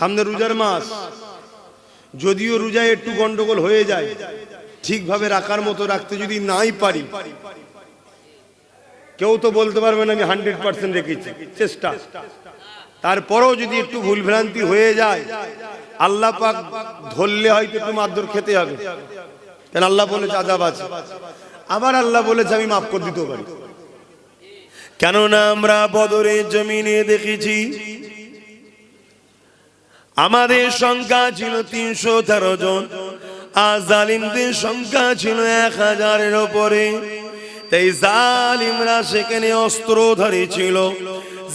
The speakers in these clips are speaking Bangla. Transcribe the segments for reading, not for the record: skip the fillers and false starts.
সামনে রোজার মাস, যদিও রোজায় একটু গন্ডগোল হয়ে যায়, ঠিকভাবে রাখার মতো রাখতে যদি নাই পারি, কেউ তো বলতে পারবে না আমি 100% রেখেছি, চেষ্টা। তারপরেও যদি একটু ভুলভ্রান্তি হয়ে যায়, আল্লাহ পাক ধরলে হয়তো একটু মারধর খেতে হবে, কারণ আল্লাহ বলেছে আযাব আছে। আবার আল্লাহ বলেছে আমি মাফ করে দিতে পারি। কেননা আমরা বদরের জমিনে দেখেছি আমাদের সংখ্যা ছিল 313 জন, আর জালিমদের সংখ্যা ছিল 1000-এর উপরে। তাই জালিমরা সেখানে অস্ত্রধারী ছিল,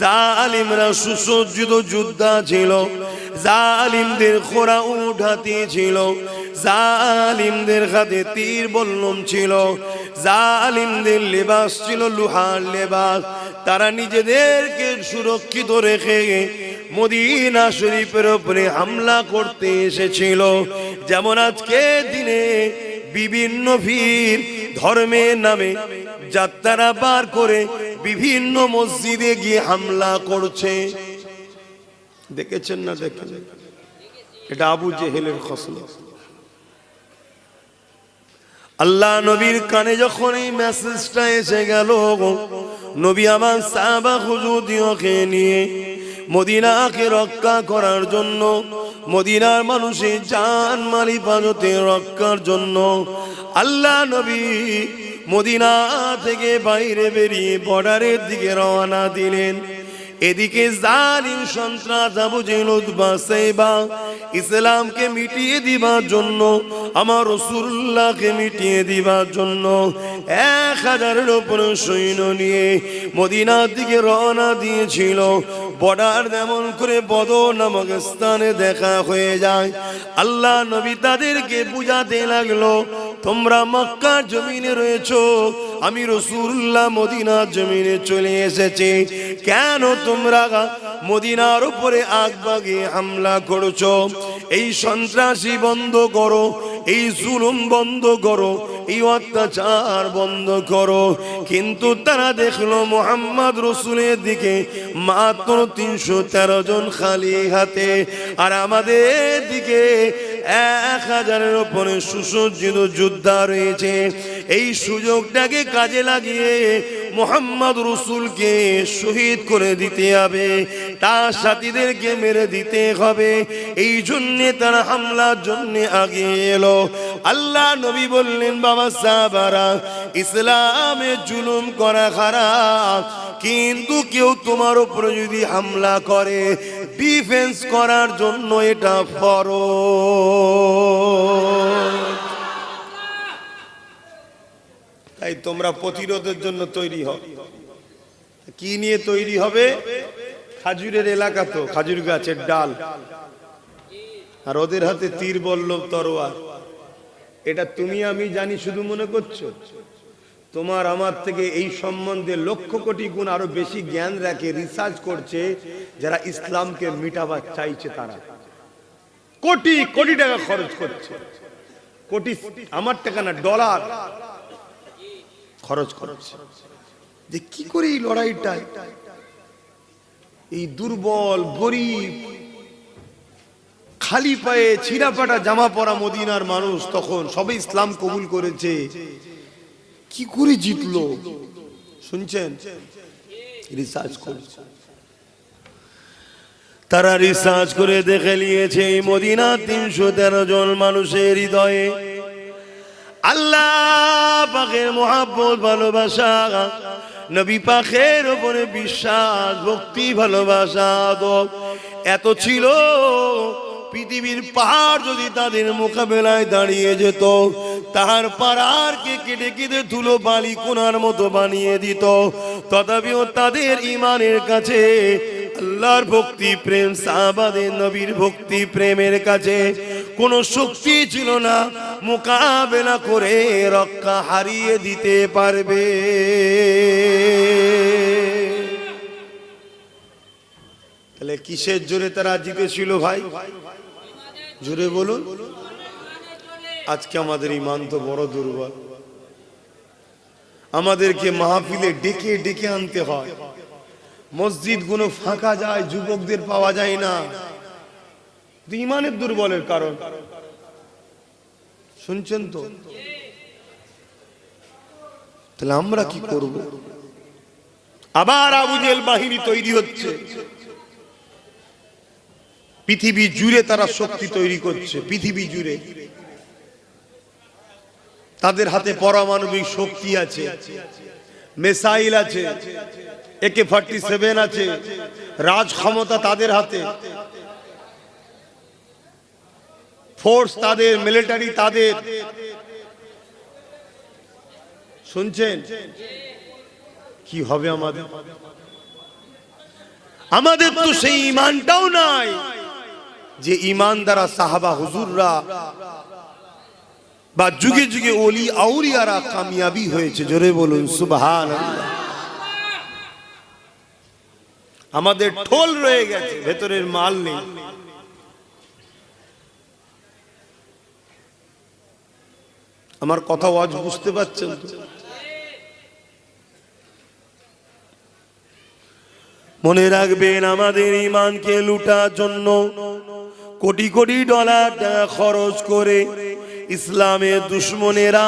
জালিমরা সুসজ্জিত যোদ্ধা ছিল, জালিমদের খোরা উট হাতি ছিল, জালিমদের হাতে তীর বল্লম ছিল, জালিমদের লেবাস ছিল লোহার লেবাস। তারা নিজেদেরকে সুরক্ষিত রেখে মদিনা শরীফের উপরে হামলা করতে এসেছিল। যেমন আজকে দিনে বিভিন্ন পীর ধর্মের নামে যাত্রা বার করে বিভিন্ন মসজিদে গিয়ে হামলা করছে, দেখেছেন না? দেখেন, এটা আবু জেহেলের খসলত। আল্লাহ নবীর কানে যখন এই মেসেজটা এসে গেল, নবী আমার সাহাবা হুজুরদিওকে নিয়ে মদিনাকে রক্ষা করার জন্য, মদিনার মানুষের জান মাল হিফাজতে রক্ষার জন্য আল্লাহ নবী মদিনা থেকে বাইরে বেরিয়ে বর্ডারের দিকে রওনা দিলেন। এদিকে জালিম সন্ত্রাস আবু জেহেল উতবা সাইবা ইসলামকে মিটিয়ে দিবার জন্য, আমার রাসূলুল্লাহকে মিটিয়ে দিবার জন্য 1000-এর উপরে সৈন্য নিয়ে মদিনার দিকে রওনা দিয়েছিল। বর্ডার যেমন করে বদর নামক স্থানে দেখা হয়ে যায়, আল্লাহ নবী তাদেরকে বুঝাতে লাগলো তোমরা মক্কার জমিনে রয়েছো, আমি রাসূলুল্লাহ মদিনার জমিনে চলে এসেছি, কেন তোমরা মদিনার উপরে আগবাগে হামলা করছো? এই সন্ত্রাসী বন্ধ করো, এই জুলুম বন্ধ করো, এই অত্যাচার বন্ধ করো। কিন্তু তারা দেখলো মুহাম্মদ রাসূলের দিকে মাত্র 313 জন খালি হাতে, আর আমাদের দিকে 1000-এর উপরে সুসজ্জিত যোদ্ধা রয়েছে। এই সুযোগটাকে কাজে লাগিয়ে মুহাম্মদ রাসূলকে শহীদ করে দিতে হবে, তার সাথীদেরকে মেরে দিতে হবে। এই জন্য তারা হামলার জন্য আগে এলো। আল্লাহ নবী বললেন বাবা সাহাবারা, ইসলামে জুলুম করা খারাপ, কিন্তু কেউ তোমার উপরে যদি হামলা করে ডিফেন্স করার জন্য এটা ফরজ। তাই তোমরা প্রতিরোধের জন্য তৈরি হও। কি নিয়ে তৈরি হবে? খাজুরের এলাকা তো, খাজুর গাছের ডাল, আর ওদের হাতে তীর বল্লম তরোয়ার। এটা তুমি আমি জানি শুধু মনে করছো? তোমার আমার থেকে এই সম্বন্ধে লক্ষ কোটি গুণ আরো বেশি জ্ঞান রাখে, রিসার্চ করছে যারা ইসলামকে মিটাবার চাইছে। তারা কোটি কোটি টাকা খরচ করছে, কোটি আমার টাকা না, ডলার খরচ করছে, যে কি করে এই লড়াইটা এই দুর্বল গরিব খালি পায়ে ছিঁড়াপাটা জামা পরা মদিনার মানুষ তখন সবে ইসলাম কবুল করেছে, কি করে জিতলো? শুনছেন? রিসার্চ করছে তারা, রিসার্চ করে দেখে নিয়েছে মদিনা 313 জন মানুষের হৃদয়ে আল্লাহ পাকের মহব্বত, ভালোবাসা, নবী পাকের উপরে বিশ্বাস, ভক্তি, ভালোবাসা এত ছিল, পৃথিবীর পাহাড় যদি তাদের মোকাবেলায় দাঁড়িয়ে যেত, তার পাহাড়কে কেটে কেটে ধুলো বালি কোনার মতো বানিয়ে দিত, তথাপিও তাদের ঈমানের কাছে আল্লাহর ভক্তি প্রেম, সাহাবাদের নবীর ভক্তি প্রেমের কাছে কোনো শক্তি ছিল না মোকাবেলা করে রক্ষা হারিয়ে দিতে পারবে। তাহলে কিসের জোরে তারা জিতেছিল ভাই? জোরে বলুন। আজকে আমাদের ঈমান তো বড় দুর্বল, আমাদেরকে মাহফিলে ডেকে ডেকে আনতে হয়, মসজিদ গুলো ফাঁকা যায়, যুবকদের পাওয়া যায় না। ইমানের দুর্বলের কারণ। শুনছেন তো? তাহলে আমরা কি করব? আবার আবু জেহেল বাহিনী তৈরি হচ্ছে, পৃথিবী জুড়ে তারা শক্তি তৈরি করছে, পৃথিবী জুড়ে তাদের হাতে পারমাণবিক শক্তি আছে, মিসাইল আছে, AK-47 আছে, রাজ ক্ষমতা তাদের হাতে, ফোর্স তাদের, মিলিটারি তাদের। শুনছেন? কি হবে আমাদের? আমাদের তো সেই ঈমানটাও নাই যে ঈমান দ্বারা সাহাবা হুজুররা বা যুগে যুগে ওলি আউলিয়ারা কামিয়াবি হয়েছে। জোরে বলুন সুবহানাল্লাহ। আমাদের ঠোল রয়ে গেছে, ভেতরের মাল নেই। আমার কথা আজ বুঝতে পারছেন তো? মনে রাখবেন, আমাদের ঈমানকে লুটার জন্য কোটি কোটি ডলার টাকা খরচ করে ইসলামের দুশমনেরা,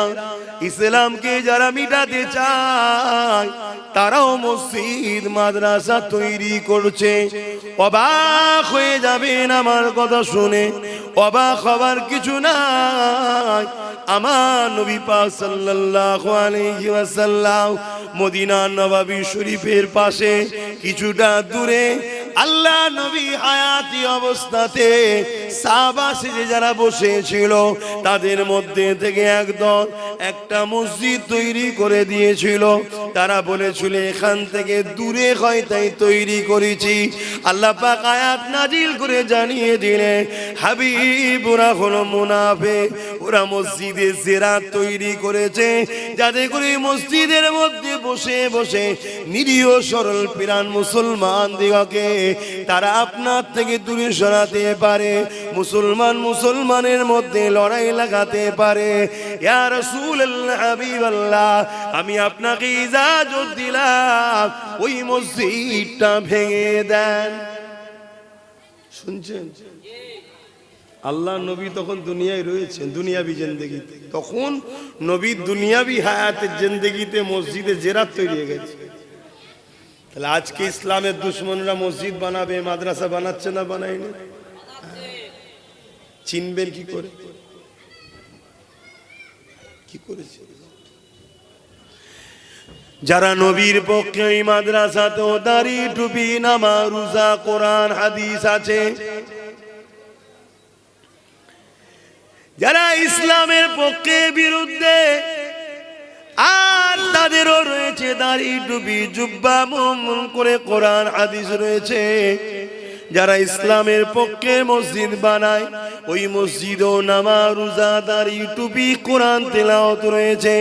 ইসলামকে যারা মিটাতে চায়, তারাও মসজিদ মাদ্রাসা তৈরি করছে। অবাক হয়ে যাবেন আমার কথা শুনে, অবাক হবার কিছু নাই। আমার নবী পাক সাল্লাল্লাহু আলাইহি ওয়াসাল্লাম মদিনা নববী শরীফের পাশে কিছুটা দূরে আল্লাহ নবী হায়াতি অবস্থাতে সাহাবা সেজে যারা বসেছিল, তাদের মধ্যে থেকে একদল একটা মসজিদ তৈরি করে দিয়েছিল। তারা বলেছিল এখান থেকে দূরে হয় তাই তৈরি করেছি। আল্লাহ পাক আয়াত নাজিল করে জানিয়ে দিলেন, হাবিব ওরা হলো মুনাফিক, ওরা মসজিদে জিরাত তৈরি করেছে যাতে করে মসজিদের মধ্যে বসে বসে নিরীহ সরল প্রাণ মুসলমান দিগকে তারা আপনার থেকে দূরে সরাতে পারে, মুসলমানের মধ্যে লড়াই লাগাতে পারে। ইয়া রাসূলুল্লাহ, হাবিবাল্লাহ, আমি আপনাকে ইজাজত দিলাম, ওই মসজিদটা ভেঙে দেন। শুনছেন? আল্লাহ নবী তখন দুনিয়ায় রয়েছেন, দুনিয়াবি জিন্দেগিতে। তখন নবী দুনিয়াবি হায়াতের জিন্দেগিতে মসজিদে জিরাত তৈরি হয়ে গেছে। তাহলে আজকে ইসলামের দুশমনরা মসজিদ বানাবে, মাদ্রাসা বানাচ্ছে না বানায়নি? চিনবেন কি করে? কি করেছে? যারা নবীর পক্ষে ওই মাদ্রাসাতেও দাড়ি টুপি নামাজ রোজা কোরআন হাদিস আছে, যারা ইসলামের পক্ষে বিরুদ্ধে, আর তাদেরও রয়েছে দাড়ি টুপি জুব্বা মুমুন করে কোরআন হাদিস রয়েছে। যারা ইসলামের পক্ষে মসজিদ বানায়, ওই মসজিদও নামাজ রোজা দাড়ি টুপি কোরআন তেলাওয়াত রয়েছে,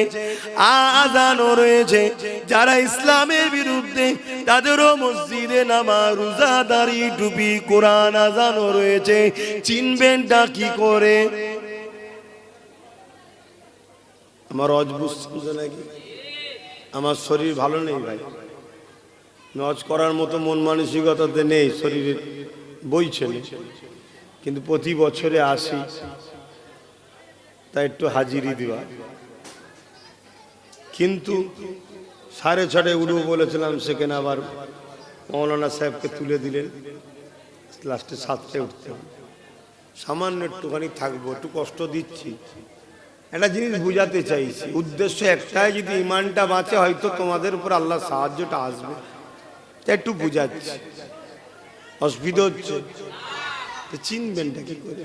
আযানও রয়েছে। যারা ইসলামের বিরুদ্ধে, তাদেরও মসজিদে নামাজ রোজা দাড়ি টুপি কোরআন আযানও রয়েছে। চিনবেনটা কি করে? আমার অজ বুঝছে নাকি? আমার শরীর ভালো নেই ভাই, নজ করার মতো মন মানসিকতাতে নেই, শরীরে বইছে না, কিন্তু প্রতি বছরে আসি, তাই একটু হাজিরি দেওয়া। কিন্তু 6:30 উঠবো বলেছিলাম, সেখানে আবার মৌলানা সাহেবকে তুলে দিলেন, লাস্টে 7টায় উঠতে হবে। সামান্য একটুখানি থাকবো, একটু কষ্ট দিচ্ছি। একটা জিনিস বুঝাতে চাইছি, উদ্দেশ্য একটাই, যদি ইমানটা বাঁচে হয়তো তোমাদের উপর আল্লাহ সাহায্যটা আসবে, একটু বুঝাচ্ছি। অসুবিধা হচ্ছে, চিনবেনটা কি করে?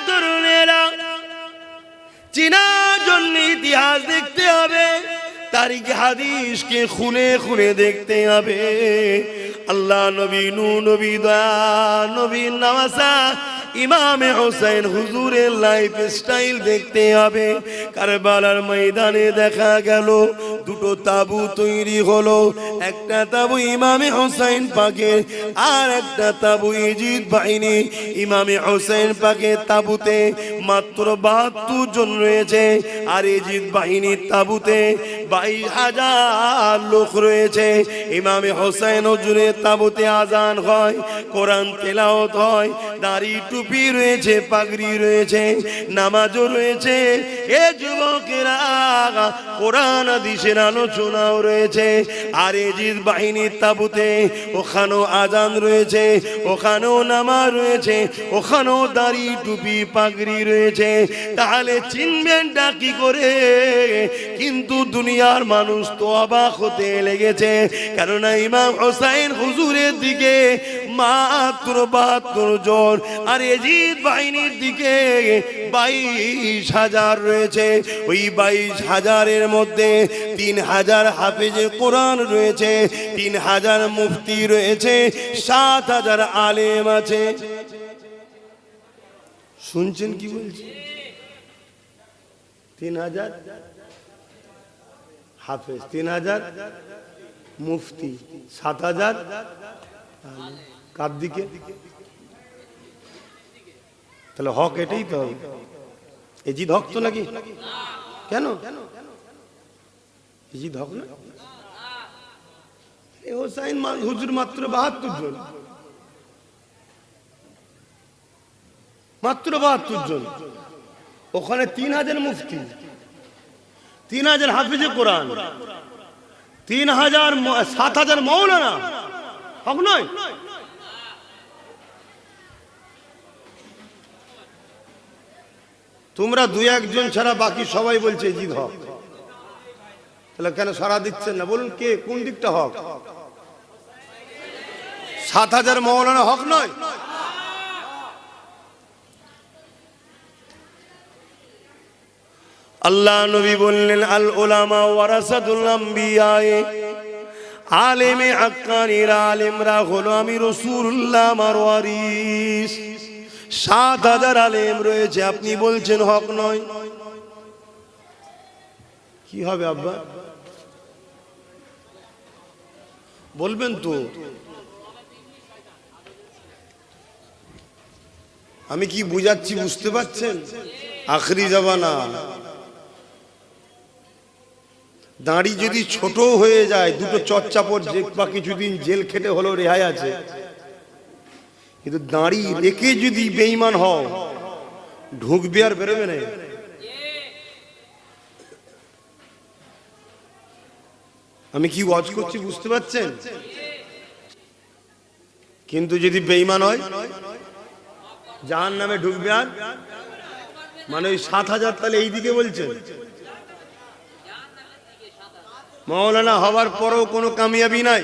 তরুণেরা, চিনার জন্য ইতিহাস দেখতে হবে, তারিখ হাদিসকে খুলে খুলে দেখতে হবে। আল্লাহ নবী, নূহ নবী, দয়া নবী, নওয়াসা ইমামে হোসেন হুজুরের লাইফ স্টাইল দেখতে হবে। কারবালার ময়দানে দেখা গেল দুটো তাবু তৈরি হলো, একটা তাবু ইমামে হোসেন পাকের, আর একটা তাবু ইজিদ বাহিনী। ইমামে হোসেন পাকের তাবুতে মাত্র 72 জন রয়েছে, আর ইজিদ বাহিনীর তাবুতে 22,000 লোক রয়েছে। ইমামে হোসেন হুজুরের তাবুতে আজান হয়, কোরআন তেলাওয়াত হয়, দাড়ি টুপি রয়েছে, পাগড়ি রয়েছে, নামাজও রয়েছে। এ যুবকেরা কোরআন হাদিসের আলোচনাও রয়েছে। আর এজিদ বাহিনীর তাবুতে ওখানেও আজান রয়েছে, ওখানেও নামাজ রয়েছে, ওখানেও দাড়ি টুপি পাগড়ি রয়েছে। তাহলে চিনবেনটা কি করে? কিন্তু দুনিয়ার মানুষ তো অবাক হতে লেগেছে, কেননা ইমাম হোসেন হুজুরের দিকে মাত্র 72 জন, আর এজিদ বাহিনীর দিকে 22,000 রয়েছে। ওই 22,000-এর মধ্যে 3,000 হাফেজে কোরআন রয়েছে, 3,000 মুফতি রয়েছে, 7,000 আলেম আছে। শুনছেন কি বলছি? 3,000 হাফেজ, 3,000 মুফতি, 7,000 কার দিকে? তাহলে হক এটাই তো হবে। এজিদ হক তো নাকি? কেন এজিদ হক না? হোসাইন হুজুর মাত্র 72 জন, মাত্র 72 জন। ওখানে 3,000 মুফতি, 3,000 হাফিজে কোরআন, 7,000 মৌলানা। হক নয়? তোমরা 2-1 ছাড়া বাকি সবাই বলছে এজিদ হক। তাহলে কেন সারা দিচ্ছেন না? বলুন কে কোন দিকটা হক? 7,000 মৌলানা হক নয়? আল্লাহ নবী বললেন, আল উলামা ওয়ারাসাতুল আম্বিয়া, আলেমে হাক্কানীরা, আলেমরা হলো আমি রাসূলুল্লাহ আমার ওয়ারিস। 7,000 আলেম রয়েছে, আপনি বলছেন হক নয়? কি হবে আব্বা? বলবেন তো? আমি কি বুঝাচ্ছি বুঝতে পারছেন? আখরি জামানা, দাড়ি যদি ছোট হয়ে যায়, দুটো চচ্চাপড় বা কিছুদিন জেল খেটে হলো রেহাই আছে, কিন্তু দাড়ি রেখে যদি বেঈমান হও, ঢুকবে আর বেরোবে না। আমি কি ওয়াজ করছি বুঝতে পারছেন? কিন্তু যদি বেঈমান হয়, জাহান্নামে ঢুকবে আর মানে ওই 7,000। তাহলে এই দিকে বলছেন মৌলানা হওয়ার পরও কোনো কামিয়াবি নাই।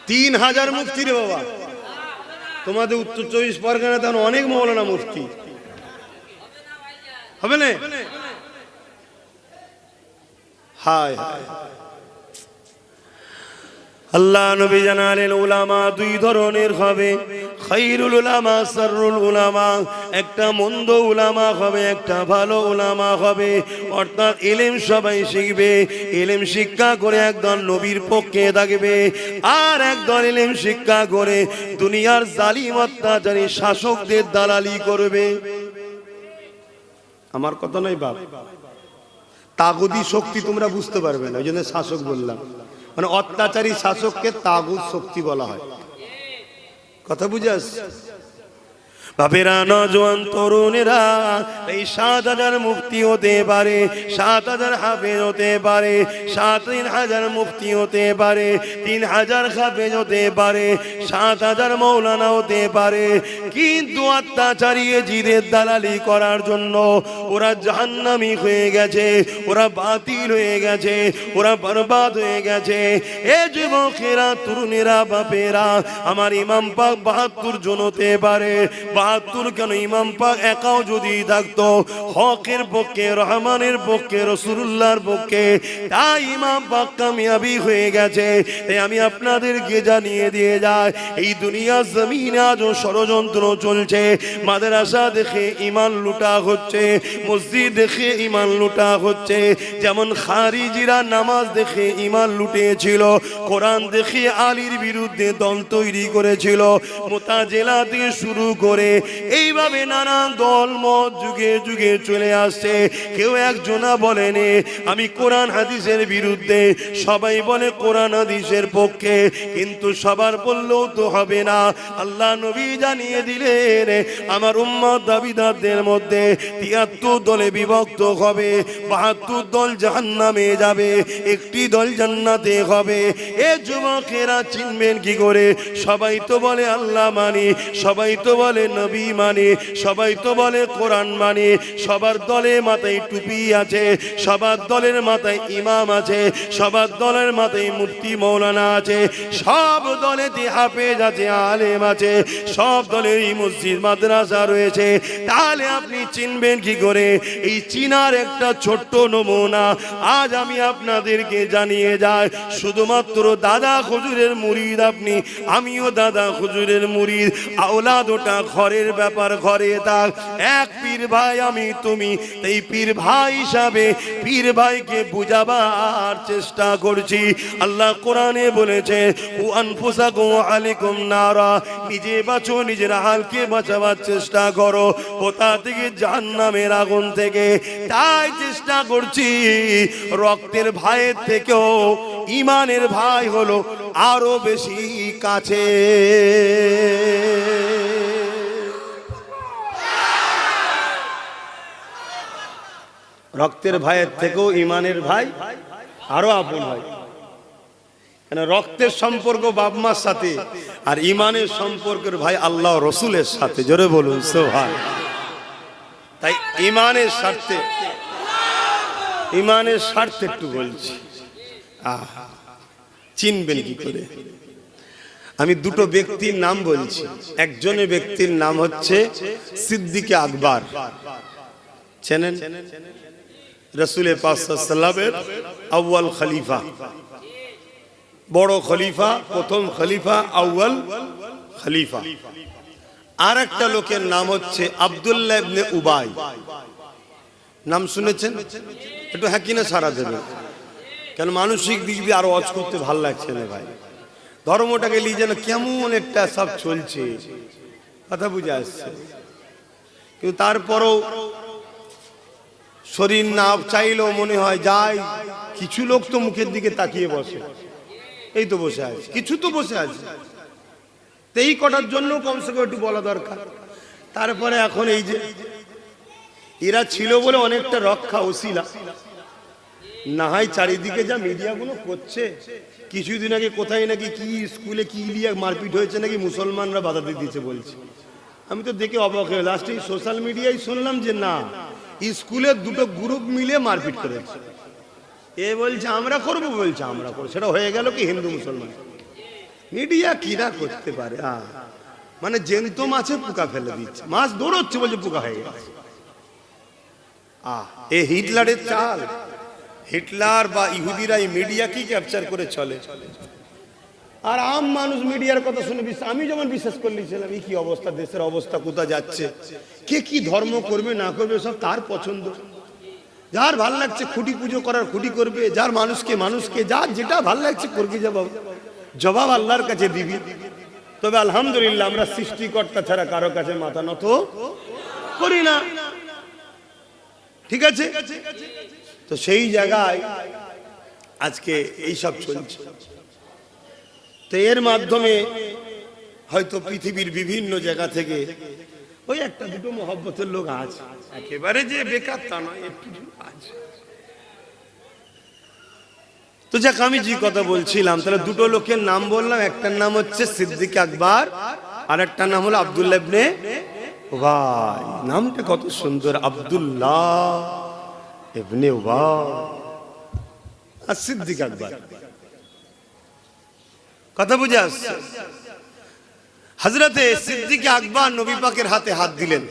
3,000 মুফতি রে বাবা, তোমাদের উত্তর 24 পরগনা তেমন অনেক মৌলানা মুফতি হবে না? হায় আল্লাহ নবী জানালেন উলামা 2 ধরনের হবে, খায়রুল উলামা, শাররুল উলামা। একটা মন্দ উলামা হবে, একটা ভালো উলামা হবে। অর্থাৎ ইলম সবাই শিখবে, ইলম শিক্ষা করে একদল নবীর পক্ষে থাকবে, আর একদল ইলম শিক্ষা করে দুনিয়ার জালিম অত্যাচারী শাসকদের দালালি করবে। আমার কথা নয় বাপ, তাগুতি শক্তি তোমরা বুঝতে পারবে না, ওই জন্য শাসক বললাম। মানে অত্যাচারী শাসককে তাগুত শক্তি বলা হয়। কথা বুঝে আসছে? বাপেরা, নজওয়ান তরুণেরা, এই 7,000 মুফতি হতে পারে, 7,000 হাফেজ হতে পারে, 7,000 মুফতি হতে পারে, 3,000 হাফেজ হতে পারে, 7,000 মৌলানা হতে পারে, কিন্তু অত্যাচারী এজিদের দালালি করার জন্য ওরা জাহান্নামী হয়ে গেছে, ওরা বাতিল হয়ে গেছে, ওরা বরবাদ হয়ে গেছে। এ যুবকেরা, তরুণেরা, বাপেরা, আমার ইমাম পাক 72 জন হতে পারে। 72 কেন, ইমাম পাক একাও যদি থাকতো হকের পক্ষে, রহমানের পক্ষে, রাসূলুল্লাহর পক্ষে, তাই ইমাম পাক কামিয়াবি হয়ে গেছে। তাই আমি আপনাদেরকে জানিয়ে দিয়ে যাই, এই দুনিয়া জমিনে আজও ষড়যন্ত্র চলছে। মাদ্রাসা দেখে ঈমান লুটা হচ্ছে, মসজিদ দেখে ঈমান লুটা হচ্ছে। যেমন খারিজিরা নামাজ দেখে ঈমান লুটিয়েছিল, কোরআন দেখে আলীর বিরুদ্ধে দল তৈরি করেছিল, মুতাজিলা থেকে শুরু করে এইভাবে নানান দল মত যুগে যুগে চলে আসছে। কেউ একজনা বলেনি আমি কোরআন হাদিসের বিরুদ্ধে, সবাই বলে কোরআন হাদিসের পক্ষে, কিন্তু সবার বললেও তো হবে না। আল্লাহ নবী জানিয়ে দিলেন আমার উম্মত দাবিদারদের মধ্যে ৭৩ দলে বিভক্ত হবে, ৭২ দল জাহান্নামে যাবে, একটি দল জান্নাতে হবে। এ যুবকেরা চিনবেন কি করে? সবাই তো বলে আল্লাহ মানি, সবাই তো বলে নবী মানি, সবাই তো বলে কোরআন মানি, সবার দলে মাথায় টুপি আছে, সবার দলের মাথায় ইমাম আছে, সবার দলের মাথায় মুফতি মৌলানা আছে, সব দলেতে হাফেজ আছে, আলেম আছে, সব দলেরই মসজিদ মাদ্রাসা রয়েছে। তাহলে আপনি চিনবেন কি করে? এই চিনার একটা ছোট্ট নমুনা আজ আমি আপনাদেরকে জানিয়ে যাই। শুধুমাত্র দাদা হুজুরের মুরিদ আপনি, আমিও দাদা হুজুরের মুরিদ। আওলাদ ওটা ঘরের ব্যাপার, ঘরে থাক। এক পীর ভাই আমি তুমি, এই পীর ভাই হিসাবে পীর ভাইকে বুঝাবার চেষ্টা করছি। আল্লাহ কোরআনে বলেছে ও আনফুসাকুম আলাইকুম নারা, নিজে বাঁচো, নিজের হালকে বাঁচাবার চেষ্টা করো কোথা থেকে? জাহান্নামের আগুন থেকে। তাই চেষ্টা করছি রক্তের ভাইয়ের থেকেও ইমানের ভাই হলো আরো বেশি কাছে। রক্তের ভাইয়ের থেকেও ইমানের ভাই আরো আপন হয়। কেন? রক্তের সম্পর্ক বাপ মার সাথে, আর ইমানের সম্পর্কের ভাই আল্লাহ রসুলের সাথে। জোরে বলুন সুবহানাল্লাহ। তাই ইমানের স্বার্থে, ইমানের স্বার্থে একটু বলছি, চিনবেন কি করে? আমি দুটো ব্যক্তির নাম বলছি। একজনের ব্যক্তির নাম হচ্ছে সিদ্দিকে আকবর, চেনেন? রাসূলের পাক সাল্লাল্লাহু আলাইহি ওয়াসাল্লামের আউয়াল খলিফা, বড় খলিফা, প্রথম খলিফা, আউয়াল খলিফা। আর একটা লোকের নাম হচ্ছে আব্দুল্লাহ ইবনে উবাই। নাম শুনেছেন? একটু হ্যাঁ কিনা সারা দেবেন। কেন মানসিক দিক দিয়ে আরো অজ করতে ভাল লাগছে না ভাই। ধর্মটাকে নিয়ে যেন কেমন একটা সব চলছে, কথা বুঝে আসছে। কিন্তু তারপরও শরীর না চাইলেও মনে হয় যাই। কিছু লোক তো মুখের দিকে তাকিয়ে বসে, এই তো বসে আছে, কিছু তো বসে আছে, এই কটার জন্য কমসে কম একটু বলা দরকার। তারপরে এখন এই যে এরা ছিল বলে অনেকটা রক্ষা ওসিলা না হয়। চারিদিকে যা মিডিয়াগুলো করছে, কিছুদিন আগে কোথায় নাকি কি স্কুলে কি নিয়ে মারপিট হয়েছে নাকি, মুসলমানরা বাধা দিয়ে দিয়েছে বলছে। আমি তো দেখে অবাক হয়ে লাস্টে সোশ্যাল মিডিয়ায় শুনলাম যে না, স্কুলের দুটো গ্রুপ মিলে মারপিট করেছে। এ বলছে আমরা করবো, বলছে আমরা করবো। সেটা হয়ে গেল কি হিন্দু মুসলমান। মিডিয়া কিনা করতে পারে, মানে জ্যান্ত মাছে পোকা ফেলে দিচ্ছে, মাছ দৌড়চ্ছে বলছে পোকা হয়ে গেছে। এ হিটলারের চাল। হিটলার বা ইহুদিরা এই মিডিয়া কি ক্যাপচার করে চলে, আর আম মানুষ মিডিয়ার কথা শুনে বিশ্বাস। আমি যেমন বিশ্বাস করলেছিলাম এই কি অবস্থা, দেশের অবস্থা কোথা যাচ্ছে, কে কি ধর্ম করবে না করবে সব তার পছন্দ। যার ভাল লাগছে খুঁটি পুজো করার খুঁটি করবে, যার মানুষকে মানুষকে, যার যেটা ভাল লাগছে করবে, জবাব আল্লাহর কাছে দিবি। তবে আলহামদুলিল্লাহ আমরা সৃষ্টিকর্তা ছাড়া কারো কাছে মাথা নত করি না, ঠিক আছে? তো সেই জায়গায় আজকে এই সব চলছে। তো এর মাধ্যমে হয়তো পৃথিবীর বিভিন্ন জায়গা থেকে ওই একটা দুটো মহব্বতের লোক আছে, একেবারে যে বেকার তা নয়, একটু আছে। তো যাক, আমি যে কথা বলছিলাম, তাহলে দুটো লোকের নাম বললাম। একটার নাম হচ্ছে সিদ্দিক আকবর, আর একটার নাম হলো আব্দুল্লাহ ইবনে উবাই। নামটা কত সুন্দর, আব্দুল্লাহ ইবনে উবাই আর সিদ্দিক আকবর। কথা বুঝে আসছে? হযরতে সিদ্দিক আকবর নবী পাকের হাতে হাত দিলেন,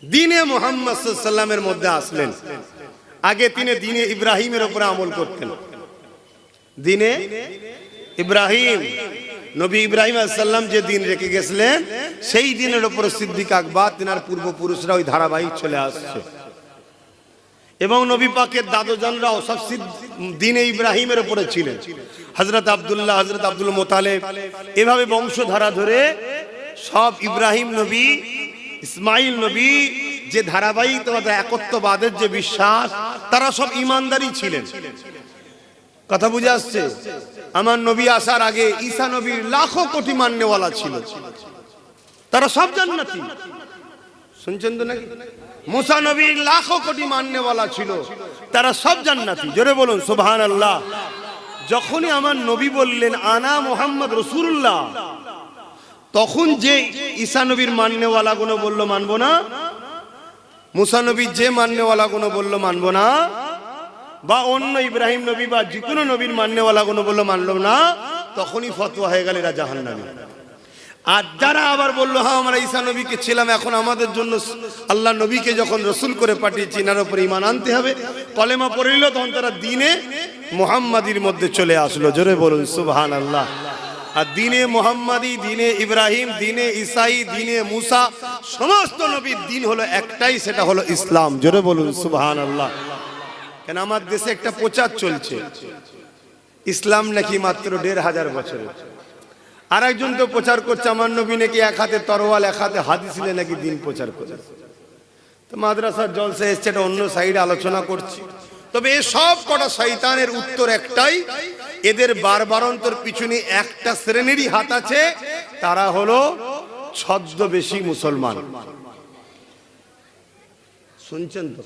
দ্বীনে মুহাম্মদ সাল্লাল্লাহু আলাইহি ওয়াসাল্লামের মধ্যে আসলেন। আগে তিনি দ্বীনে ইব্রাহিমের উপরে আমল করতেন। দ্বীনে ইব্রাহিম, নবী ইব্রাহিম আলাইহিস সালাম যে দিন রেখে গেছিলেন, সেই দিনের উপর সিদ্দিক আকবর তিনার পূর্বপুরুষরা ওই ধারাবাহিক চলে আসছে। এবং নবী পাকের দাদুজানরাও সব দ্বীনে ইব্রাহিমের উপরে ছিলেন। হযরত আব্দুল্লাহ, হযরত আব্দুল মুতালিব, এভাবে বংশধারা ধরে সব ইব্রাহিম নবী, ইসমাইল নবী, যে ধারাবাহিকতা একত্ববাদের যে বিশ্বাস, তারা সব ইমানদারই ছিলেন। কথা বুঝে আসছে? আমার নবী আসার আগে ঈসা নবীর লাখো কোটি মান্যওয়ালা ছিল, তারা সব জান্নাতি। শুনছেন তো নাকি? মুসা নবীর লাখো কোটি মান্যওয়ালা ছিল, তারা সব জান্নাতি। জোরে বলুন সুবহানাল্লাহ। যখনই আমার নবী বললেন আনা মুহাম্মদ রাসূলুল্লাহ, তখন যে ঈসা নবীর মান্যওয়ালা গুলো বলল মানবো না, মুসা নবীর যে মান্যওয়ালা গুলো বলল মানবো না, বা অন্য ইব্রাহিম নবী বা যে কোনো নবীর মান্যওয়ালা গুলো বলল মানলো না, তখনই ফতোয়া হয়ে গেল এরা জাহান্নামী। আর যারা আবার বললো হ্যাঁ আমরা ঈসা নবীকে ছিলাম, এখন আমাদের জন্য আল্লাহ নবীকে যখন রসুল করে পাঠিয়েছি এনার উপরে ঈমান আনতে হবে, কলেমা পড়ে নিল, তখন তারা দ্বীনে মুহাম্মাদির মধ্যে চলে আসলো। জোরে বলুন সুবহানাল্লাহ। আর দ্বীনে মুহাম্মাদি, দ্বীনে ইব্রাহিম, দ্বীনে ঈসাই, দ্বীনে মুসা, সমস্ত নবীর দ্বীন হলো একটাই, সেটা হলো ইসলাম। জোরে বলুন সুবহানাল্লাহ। কেন আমার দেশে একটা প্রচার চলছে ইসলাম নাকি মাত্র ১৫০০ বছরের। আর একজন তো প্রচার করছে আমার নবী নাকি এক হাতে তরোয়াল এক হাতে হাদিস নিয়ে নাকি দিন প্রচার করে। তো মাদ্রাসার জলসা এসছে, এটা অন্য সাইডে আলোচনা করছি। তবে এই সব কটা শয়তানের উত্তর একটাই, এদের বারবারন্তর পিছনে একটা শ্রেণীরই হাত আছে, তারা হলো ছদ্মবেশী মুসলমান। শুনছেন তো?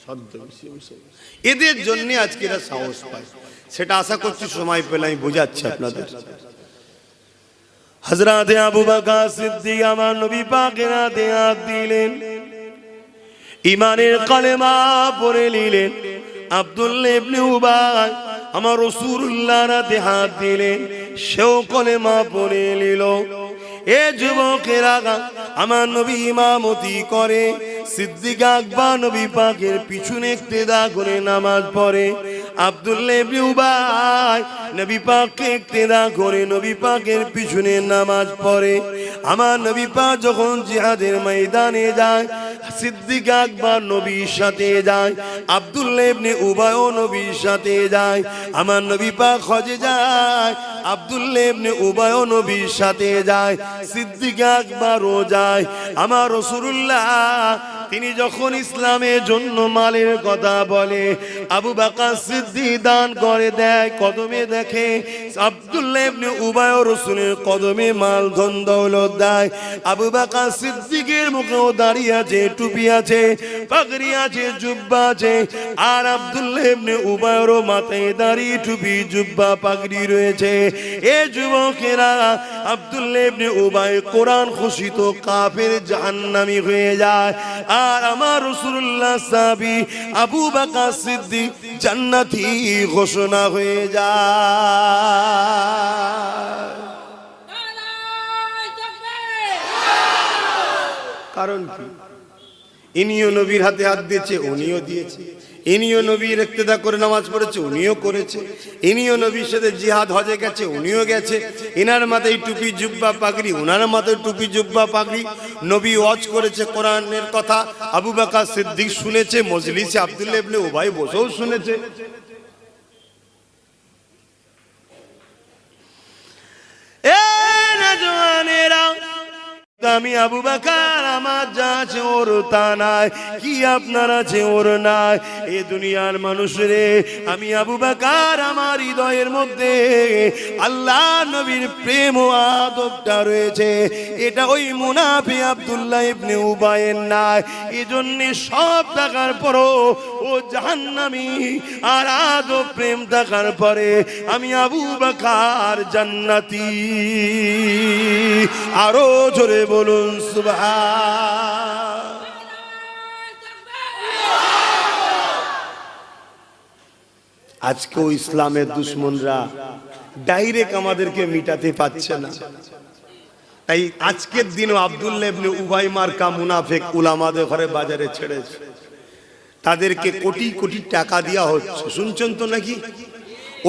ছদ্মবেশী মুসলমান, এদের জন্য আজকে এরা সাহস পায়। সেটা আশা করছি সময় পেলে আমি বুঝাচ্ছি আপনাদের। হযরত আবু বকর সিদ্দিক আমার নবী পাকের হাতে হাত দিলেন, ঈমানের কালেমা পড়ে নিলেন। আব্দুল্লাহ ইবনে উবাই আমার রাসূলুল্লাহর হাতে হাত দিলেন, সেও কালেমা পড়ে নিল। এ যুবকেরা, আমার নবী ইমামতি করে, সিদ্দিক আকবর নবী পাকের পিছনে ইক্তেদা করে নামাজ পড়ে। আব্দুল্লাহ ইবনে উবাই নবী পাককে ইক্তেদা করে নবী পাকের পিছনে নামাজ পড়ে। আমার নবী পাক যখন জিহাদের ময়দানে যায়, সিদ্দিক আকবর নবীর সাথে যায়, আব্দুল্লাহ ইবনে উবাইও নবীর সাথে যায়। আমার নবী পাক হজে যায়, আব্দুল্লাহ ইবনে উবাইও নবীর সাথে যায়, সিদ্দিক আকবরও যায়। আমার রাসূলুল্লাহ তিনি যখন ইসলামের জন্য মালের কথা বলে, আবু বকর সিদ্দিক দান করে দেয়, কদমে দেখে আব্দুল্লাহ ইবনে উবাই রাসূলের কদমে মাল ধন দৌলত দেয়। আবু বকর সিদ্দিকের মুখেও দাঁড়িয়ে আছে, টুপি আছে, পাগড়ি আছে, জুব্বা আছে। আর আব্দুল্লাহ ইবনে উবাইয়েরও মাথায় দাড়ি, টুপি, জুব্বা, পাগড়ি রয়েছে। এ যুবকেরা, আব্দুল্লাহ ইবনে উবাই কোরআন ঘোষিত কাফের, জাহান্নামী হয়ে যায়। আর আমার রাসূলুল্লাহ সাহাবী আবু বকর সিদ্দিক জান্নাতি ঘোষণা হয়ে যায়। কারণ কি? ইনিও নবীর হাতে হাত দিয়েছে, উনিও দিয়েছে। ইনিও নবীর ইক্তেদা করে নামাজ পড়েছে, উনিও করেছে। ইনিও নবীর সাথে জিহাদ হজে গেছে, উনিও গেছে। ইনার মাথায় টুপি, জুব্বা, পাগড়ি, উনার মাথায় টুপি, জুব্বা, পাগড়ি। নবী ওয়াজ করেছে কোরআনের কথা, আবু বকর সিদ্দিক শুনেছে, মজলিসে আব্দুল্লাহ ইবনে উবাই বসেও শুনেছে। এ নওজওয়ানেরা, আমি আবু বকর, আমার যা আছে ওর তা নাই, কি আপনার আছে ওর নাই। এ দুনিয়ার মানুষ রে, আমি আবু বকর, আমার হৃদয়ের মধ্যে আল্লাহ নবীর প্রেম ও আদবটা রয়েছে, এটা ওই মুনাফিক আব্দুল্লাহ ইবনে উবাইয়ের নাই। এজন্য সব থাকার পরও ও জাহান্নামী, আর আদব প্রেম থাকার পরে আমি আবু বকর জান্নাতি। আরো জোরে বলুন সুবহান। আজকেও ইসলামের দুশমনরা ডাইরেক্ট আমাদেরকে মিটাতে পারছে না। তাই আজকের দিনও আব্দুল্লাহ ইবনে উবাই মার্কা মুনাফিক উলামাদের ঘরে বাজারে ছেড়েছে, তাদেরকে কোটি কোটি টাকা দেওয়া হচ্ছে। শুনছেন তো নাকি?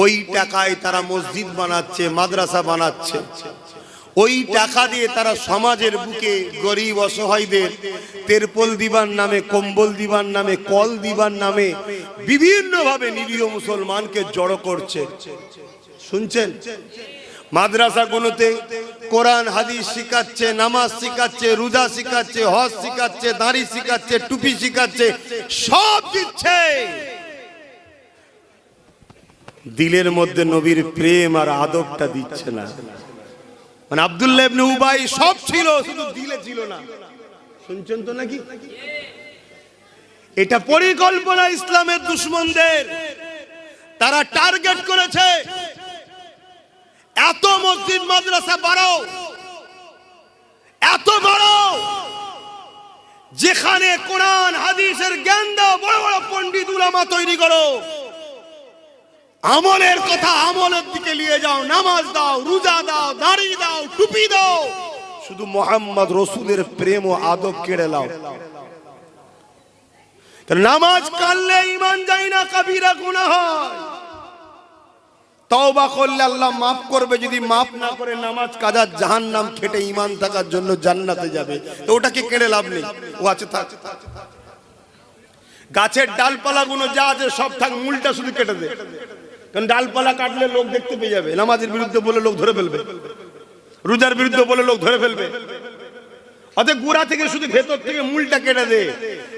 ওই টাকায় তারা মসজিদ বানাচ্ছে, মাদ্রাসা বানাচ্ছে। ওই টাকা দিয়ে তারা সমাজের বুকে গরিব অসহায়দের তেরপল দিবার নামে, কম্বল দিবার নামে, কল দিবার নামে বিভিন্ন ভাবে নিরীহ মুসলমানকে জড়ো করছে। শুনছেন? মাদ্রাসাগুলোতে কোরআন হাদিস শিখাচ্ছে, নামাজ শিখাচ্ছে, রোজা শিখাচ্ছে, হজ শিখাচ্ছে, দাড়ি শিখাচ্ছে, টুপি শিখাচ্ছে, সব দিচ্ছে। দিলের মধ্যে নবীর প্রেম আর আদবটা দিচ্ছে না। মানে আব্দুল্লাহ ইবনে উবাই সব ছিল, শুধু দিলে ছিল না। শুনছেন তো নাকি? এটা পরিকল্পনা ইসলামের দুশমনদের। তারা টার্গেট করেছে এত মসজিদ মাদ্রাসা বাড়াও, এত বাড়াও, যেখানে কোরআন হাদিসের জ্ঞান দাও, বড় বড় পণ্ডিত উলামা তৈরি করো, আমলের কথা আমলের দিকে নিয়ে যাও, নামাজ দাও, রোজা দাও, দাড়ি দাও, টুপি দাও, শুধু মোহাম্মদ রসুলের প্রেম ও আদব কেড়ে নাও। নামাজ কাটলে ঈমান যায় না, কবিরা গুনাহ হয়। তওবা করলে আল্লাহ মাফ করবে, যদি মাফ না করে নামাজ কাজা জাহান্নাম খেটে ঈমান থাকার জন্য জান্নাতে যাবে। তো ওটাকে কেড়ে লাভ নেই, ও আছে থাক। গাছের ডালপালাগুলো যা আছে সব থাক, মূলটা শুধু কেটে দে, কারণ ডালপালা কাটলে লোক দেখতে পেয়ে যাবে। নামাজের বিরুদ্ধে বলে লোক ধরে ফেলবে, রোজার বিরুদ্ধে বলে লোক ধরে ফেলবে। অতএব গোড়া থেকে শুধু ভেতর থেকে মূলটা কেটে দে।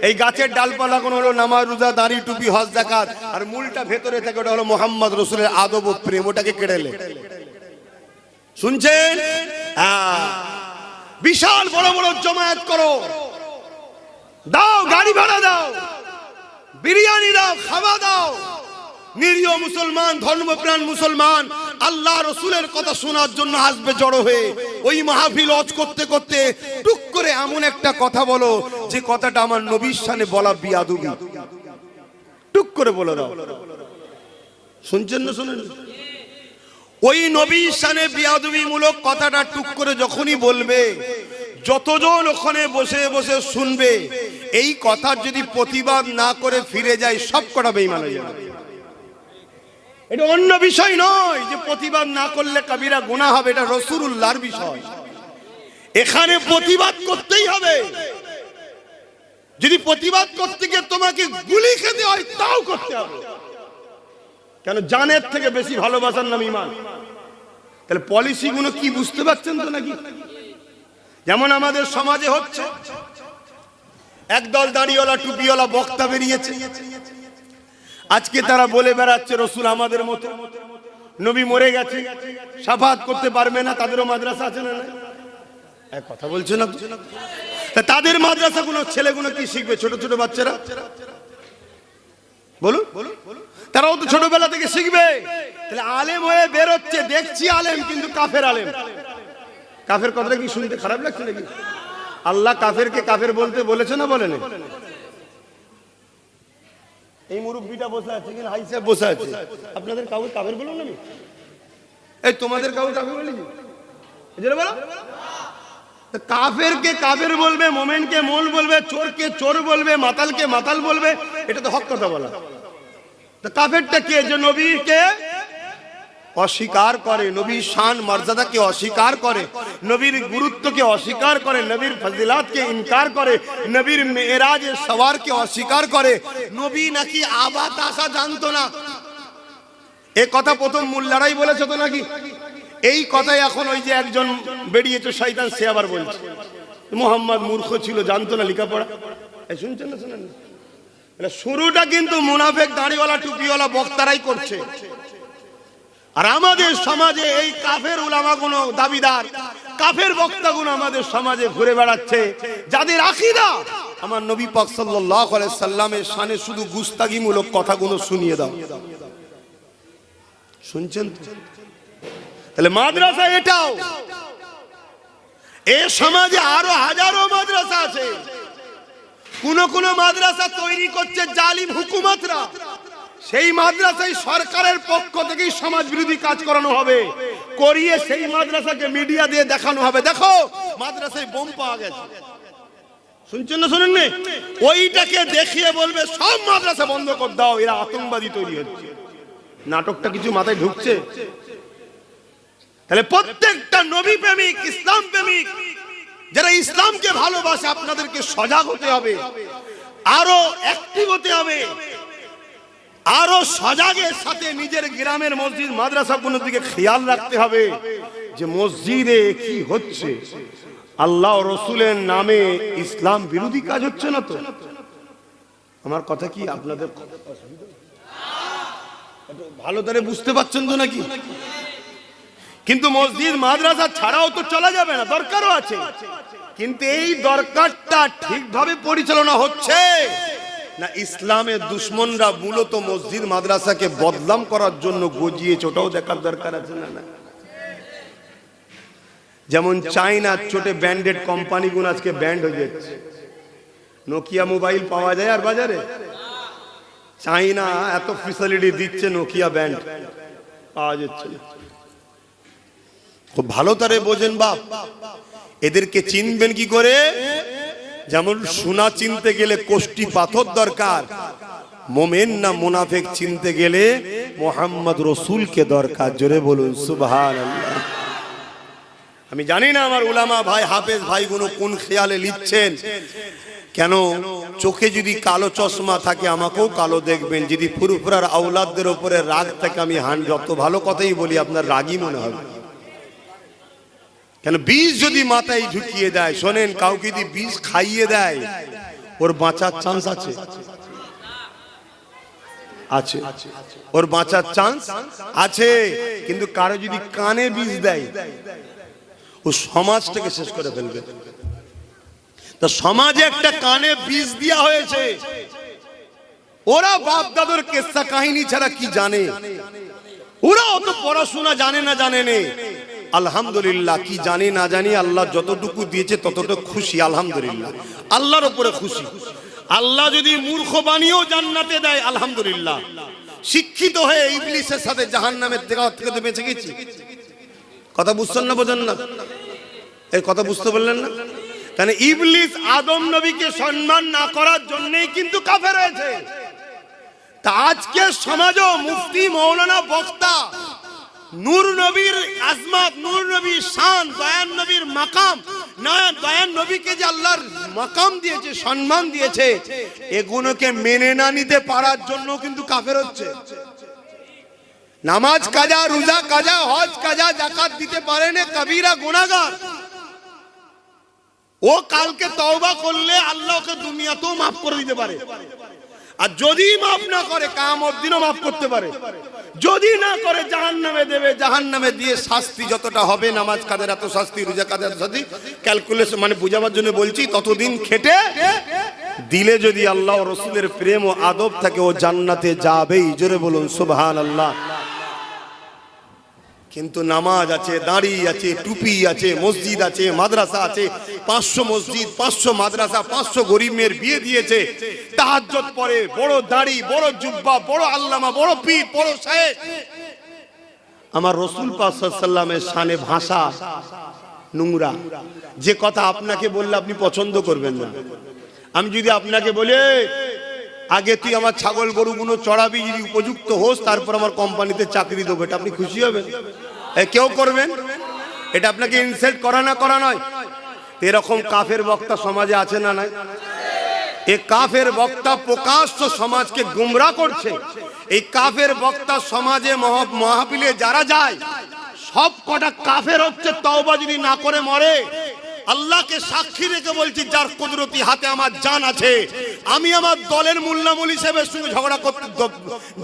এই গাছের ডালপালা কোন হলো নামাজ, রোজা, দাড়ি, টুপি, হজ, যাকাত, আর মূলটা ভেতরে থেকে ওটা হলো মোহাম্মদ রসুলের আদব ও প্রেম, ওটাকে কেটে লে। শুনছেন? বিশাল বড় বড় জমায়েত করো, দাও, গাড়ি ভাড়া দাও, বিরিয়ানি দাও, খাওয়া দাও। নিরীহ মুসলমান, ধর্মপ্রাণ মুসলমান আল্লাহ রসুলের কথা শোনার জন্য আসবে জড়ো হয়ে। ওই মাহফিল ওয়াজ করতে করতে টুক করে এমন একটা কথা বলো যে কথাটা আমার নবীর শানে বলা বিয়াদবি, টুক করে বলে দাও। শুনছেন না? শুনেন? ওই নবীর শানে বিয়াদবি মূলক কথাটা টুক করে যখনই বলবে, যতজন ওখানে বসে বসে শুনবে, এই কথার যদি প্রতিবাদ না করে ফিরে যায়, সব কটা বেঈমান হয়ে যাবে। এটা অন্য বিষয় নয় যে প্রতিবাদ না করলে কবিরা গুনাহ হবে, এটা রাসূলুল্লাহর বিষয়। এখানে প্রতিবাদ করতেই হবে। যদি প্রতিবাদ করতে গিয়ে তোমাকে গুলি খেতে হয়, তাও করতে হবে। কেন? জানের থেকে বেশি ভালোবাসার নাম ঈমান। তাহলে পলিসিগুলো কি বুঝতে পারছেন তো নাকি? যেমন আমাদের সমাজে হচ্ছে, একদল দাড়িওয়ালা টুপিওয়ালা বক্তা বেরিয়েছে, আজকে তারা বলে বেড়াচ্ছে রসুল আমাদের মতো, নবী মরে গেছে, শাফাআত করতে পারবে না। তাদেরও মাদ্রাসা আছে না? কথা বলছে না? তাদের মাদ্রাসাগুলো ছেলেগুলো কি শিখবে? ছোট ছোট বাচ্চারা, বলুন, তারাও তো ছোটবেলা থেকে শিখবে। তাহলে আলেম হয়ে বেরোচ্ছে, দেখছি আলেম, কিন্তু কাফের আলেম। কাফের কথাটা কি শুনতে খারাপ লাগছে নাকি? আল্লাহ কাফেরকে কাফের বলতে বলেছে না বলেন? এই মুরব্বিটা বসে আছে, কিন্তু হাই সাহেব বসে আছে, আপনাদের কাউকে কাফের বলুন না? এই তোমাদের কাউকে কাফের বলেছি? বলো, কাফেরকে কাফের বলবে, মোমেনকে মোল বলবে, চোরকে চোর বলবে, মাতালকে মাতাল বলবে, এটা তো হক কথা বলা। তো কাফেরটা কে? যে নবীকে অস্বীকার করে, নবীর শান মর্যাদাকে অস্বীকার করে, নবীর গুরুত্বকে অস্বীকার করে, নবীর ফজিলাতকে ইনকার করে, নবীর মেরাজের সওয়ারকে অস্বীকার করে। নবী নাকি আবা তাসা জানতো না, এ কথা প্রথম মোল্লারাই বলেছে তো নাকি? এই কথাই এখন ওই যে একজন বেরিয়েছে শয়তান, সে আবার বলছে মুহাম্মদ মূর্খ ছিল, জানতো না লেখাপড়া। শুনছেন না? শুনেন? শুরুটা কিন্তু মুনাফিক দাড়িওয়ালা টুপিওয়ালা বক্তারাই করছে। আর আমাদের সমাজে এই কাফের উলামাগুলো দাবিদার, কাফের বক্তাগুলো আমাদের সমাজে ঘুরে বেড়াচ্ছে, যাদের আকীদা আমার নবী পাক সাল্লাল্লাহু আলাইহি সাল্লামের শানে শুধু গুস্তাগিমূলক কথাগুলো শুনিয়ে দাও। শুনছেন? তাহলে মাদ্রাসা এটাও, এই সমাজে আরো হাজারো মাদ্রাসা আছে। কোন কোন মাদ্রাসা তৈরি করছে জালিম হুকুমতরা, সেই মাদ্রাসায় সরকারের পক্ষ থেকেই সমাজ বিরোধী কাজ করানো হবে, করিয়ে সেই মাদ্রাসাকে মিডিয়া দিয়ে দেখানো হবে, দেখো মাদ্রাসায় বোম পাওয়া গেছে। শুনছেন না? শুনেন না? ওইটাকে দেখিয়ে বলবে সব মাদ্রাসা বন্ধ করে দাও, এরা আতঙ্কবাদী তৈরি হচ্ছে। নাটকটা কিছু মাথায় ঢুকছে? তাহলে প্রত্যেকটা নবী প্রেমিক, ইসলাম প্রেমিক, যারা ইসলামকে ভালোবাসে, আপনাদেরকে সজাগ হতে হবে, আরো অ্যাক্টিভ হতে হবে। আরো সজাগের সাথে নিজের গ্রামের মসজিদ মাদ্রাসাগুলোর দিকে খেয়াল রাখতে হবে যে মসজিদে কি হচ্ছে, আল্লাহ রসুলের নামে ইসলাম বিরোধী কাজ হচ্ছে না তো? আমার কথা কি আপনাদের ভালো করে বুঝতে পারছেন তো নাকি? কিন্তু মসজিদ মাদ্রাসা ছাড়াও তো চলা যাবে না, দরকারও আছে, কিন্তু এই দরকারটা ঠিকভাবে পরিচালনা হচ্ছে না ইসলামের দুশ্মনরা মূলত মসজিদ মাদ্রাসাকে বদনাম করার জন্য গজিয়েছে, ওটাও দেখার দরকার আছে না? না, যেমন চাইনার ছোট ব্র্যান্ডেড কোম্পানিগুলো আজকে ব্যান্ড হয়ে যাচ্ছে। নোকিয়া মোবাইল পাওয়া যায় আর বাজারে? চাইনা এত ফ্যাসিলিটি দিচ্ছে, নোকিয়া ব্যান্ড পাওয়া যাচ্ছে। খুব ভালো তারে বোঝেন বাপ, এদেরকে চিনবেন কি করে? যেমন সোনা চিনতে গেলে কোষ্টি পাথর দরকার, মোমেন না মুনাফিক চিনতে গেলে মোহাম্মদ রসুলকে দরকার। জোরে বলুন সুবহানাল্লাহ। আমি জানি না আমার উলামা ভাই হাফেজ ভাইগুলো কোন খেয়ালে লিখছেন। কেন চোখে যদি কালো চশমা থাকে আমাকেও কালো দেখবেন, যদি ফুরফুরার আওলাদদের উপরে রাগ থাকে আমি যত ভালো কথাই বলি আপনার রাগই মনে হবে। কেন বিষ যদি মাথায় ঢুকিয়ে দেয়, শোনেন, কাউকে যদি বিষ খাইয়ে দেয় ওর বাঁচার চান্স আছে, আছে, ওর বাঁচার চান্স আছে। কিন্তু কারো যদি কানে বিষ দেয় ও সমাজটাকে শেষ করে ফেলবে। তো সমাজে একটা কানে বিষ দেওয়া হয়েছে, ওরা বাপ দাদুর কিস্সা কাহিনী ছাড়া কি জানে? ওরা অত পড়াশোনা জানে না, জানে নে। আলহামদুলিল্লাহ, কি জানি না জানি আল্লাহ যতটুকু দিয়েছে ততটুকু খুশি, আলহামদুলিল্লাহ, আল্লাহর উপরে খুশি। আল্লাহ যদি মূর্খ বানিয়েও জান্নাতে দেয় আলহামদুলিল্লাহ। শিক্ষিত হয়ে ইবলিসের সাথে জাহান্নামের থেকে বেঁচে গেছি। কথা বুঝছেন না, বোঝেন না? এর কথা বুঝতে বললেন না? কারণ ইবলিস আদম নবীকে সম্মান না করার জন্যই কিন্তু কাফের হয়েছে। তা আজকে সমাজও মুফতি মৌলানা বক্তা নূর নবীর আজমত, নূর নবীর শান, দয়ান নবীর মাকাম, দয়ান নবীকে যে আল্লাহর মাকাম দিয়েছে, সম্মান দিয়েছে, এগুলোকে মেনে না নিতে পারার জন্য কিন্তু কাফের হচ্ছে। নামাজ কাজা, রোজা কাজা, হজ কাজা, যাকাত দিতে পারে না, কবিরা গুনাহগার। ও কালকে তওবা করলে আল্লাহ ওকে দুনিয়াতেও মাফ করে দিতে পারে, আর যদি মাফ না করে কিয়ামত দিনও মাফ করতে পারে। যদি না করে জাহান্নামে দেবে, জাহান্নামে দিয়ে শাস্তি যতটা হবে, নামাজ কাদের এত শাস্তি, রোজা কাদের এত শাস্তি, ক্যালকুলেশন মানে বুঝাবার জন্য বলছি, ততদিন খেটে দিলে যদি আল্লাহ ও রসুলের প্রেম ও আদব থাকে ও জান্নাতে যাবেই। জোরে বলুন সুবহানাল্লাহ। কিন্তু নামাজ আছে, দাড়ি আছে, টুপি আছে, মসজিদ আছে, মাদ্রাসা আছে, 500 মসজিদ, 500 মাদ্রাসা, 500 গরিব মেয়ের বিয়ে দিয়েছে, তাহাজ্জুদ পড়ে, বড় দাড়ি, বড় জুব্বা, বড় আল্লামা, বড় পীর, বড় শায়েখ। আমার রাসূল পাক সাল্লাল্লাহু আলাইহি ওয়াসাল্লামের শানে ভাষা নোংরা। যে কথা আপনাকে বললে আপনি পছন্দ করবেন না। আমি যদি আপনাকে বলি আগে তুই আমার ছাগল গরুগুলো চড়াবি, যদি উপযুক্ত হোস তারপর আমার কোম্পানিতে চাকরি দেবো, এটা আপনি খুশি হবেন? কেউ করবেন? এটা আপনাকে ইনসাল্ট করা না করা নয়। এরকম কাফের বক্তা সমাজে আছে না নাই? এই কাফের বক্তা প্রকাশ্য সমাজকে গুমরাহ করছে। এই কাফের বক্তা সমাজে মাহফিলে যারা যায় সব কটা কাফের হচ্ছে। তওবা যদি না করে মরে, আল্লাহকে সাক্ষী রেখে বলছি, যার কুদরতি হাতে আমার জান আছে, আমি আমার দলের মোল্লা মৌলী সাহেবের সঙ্গে ঝগড়া করতে,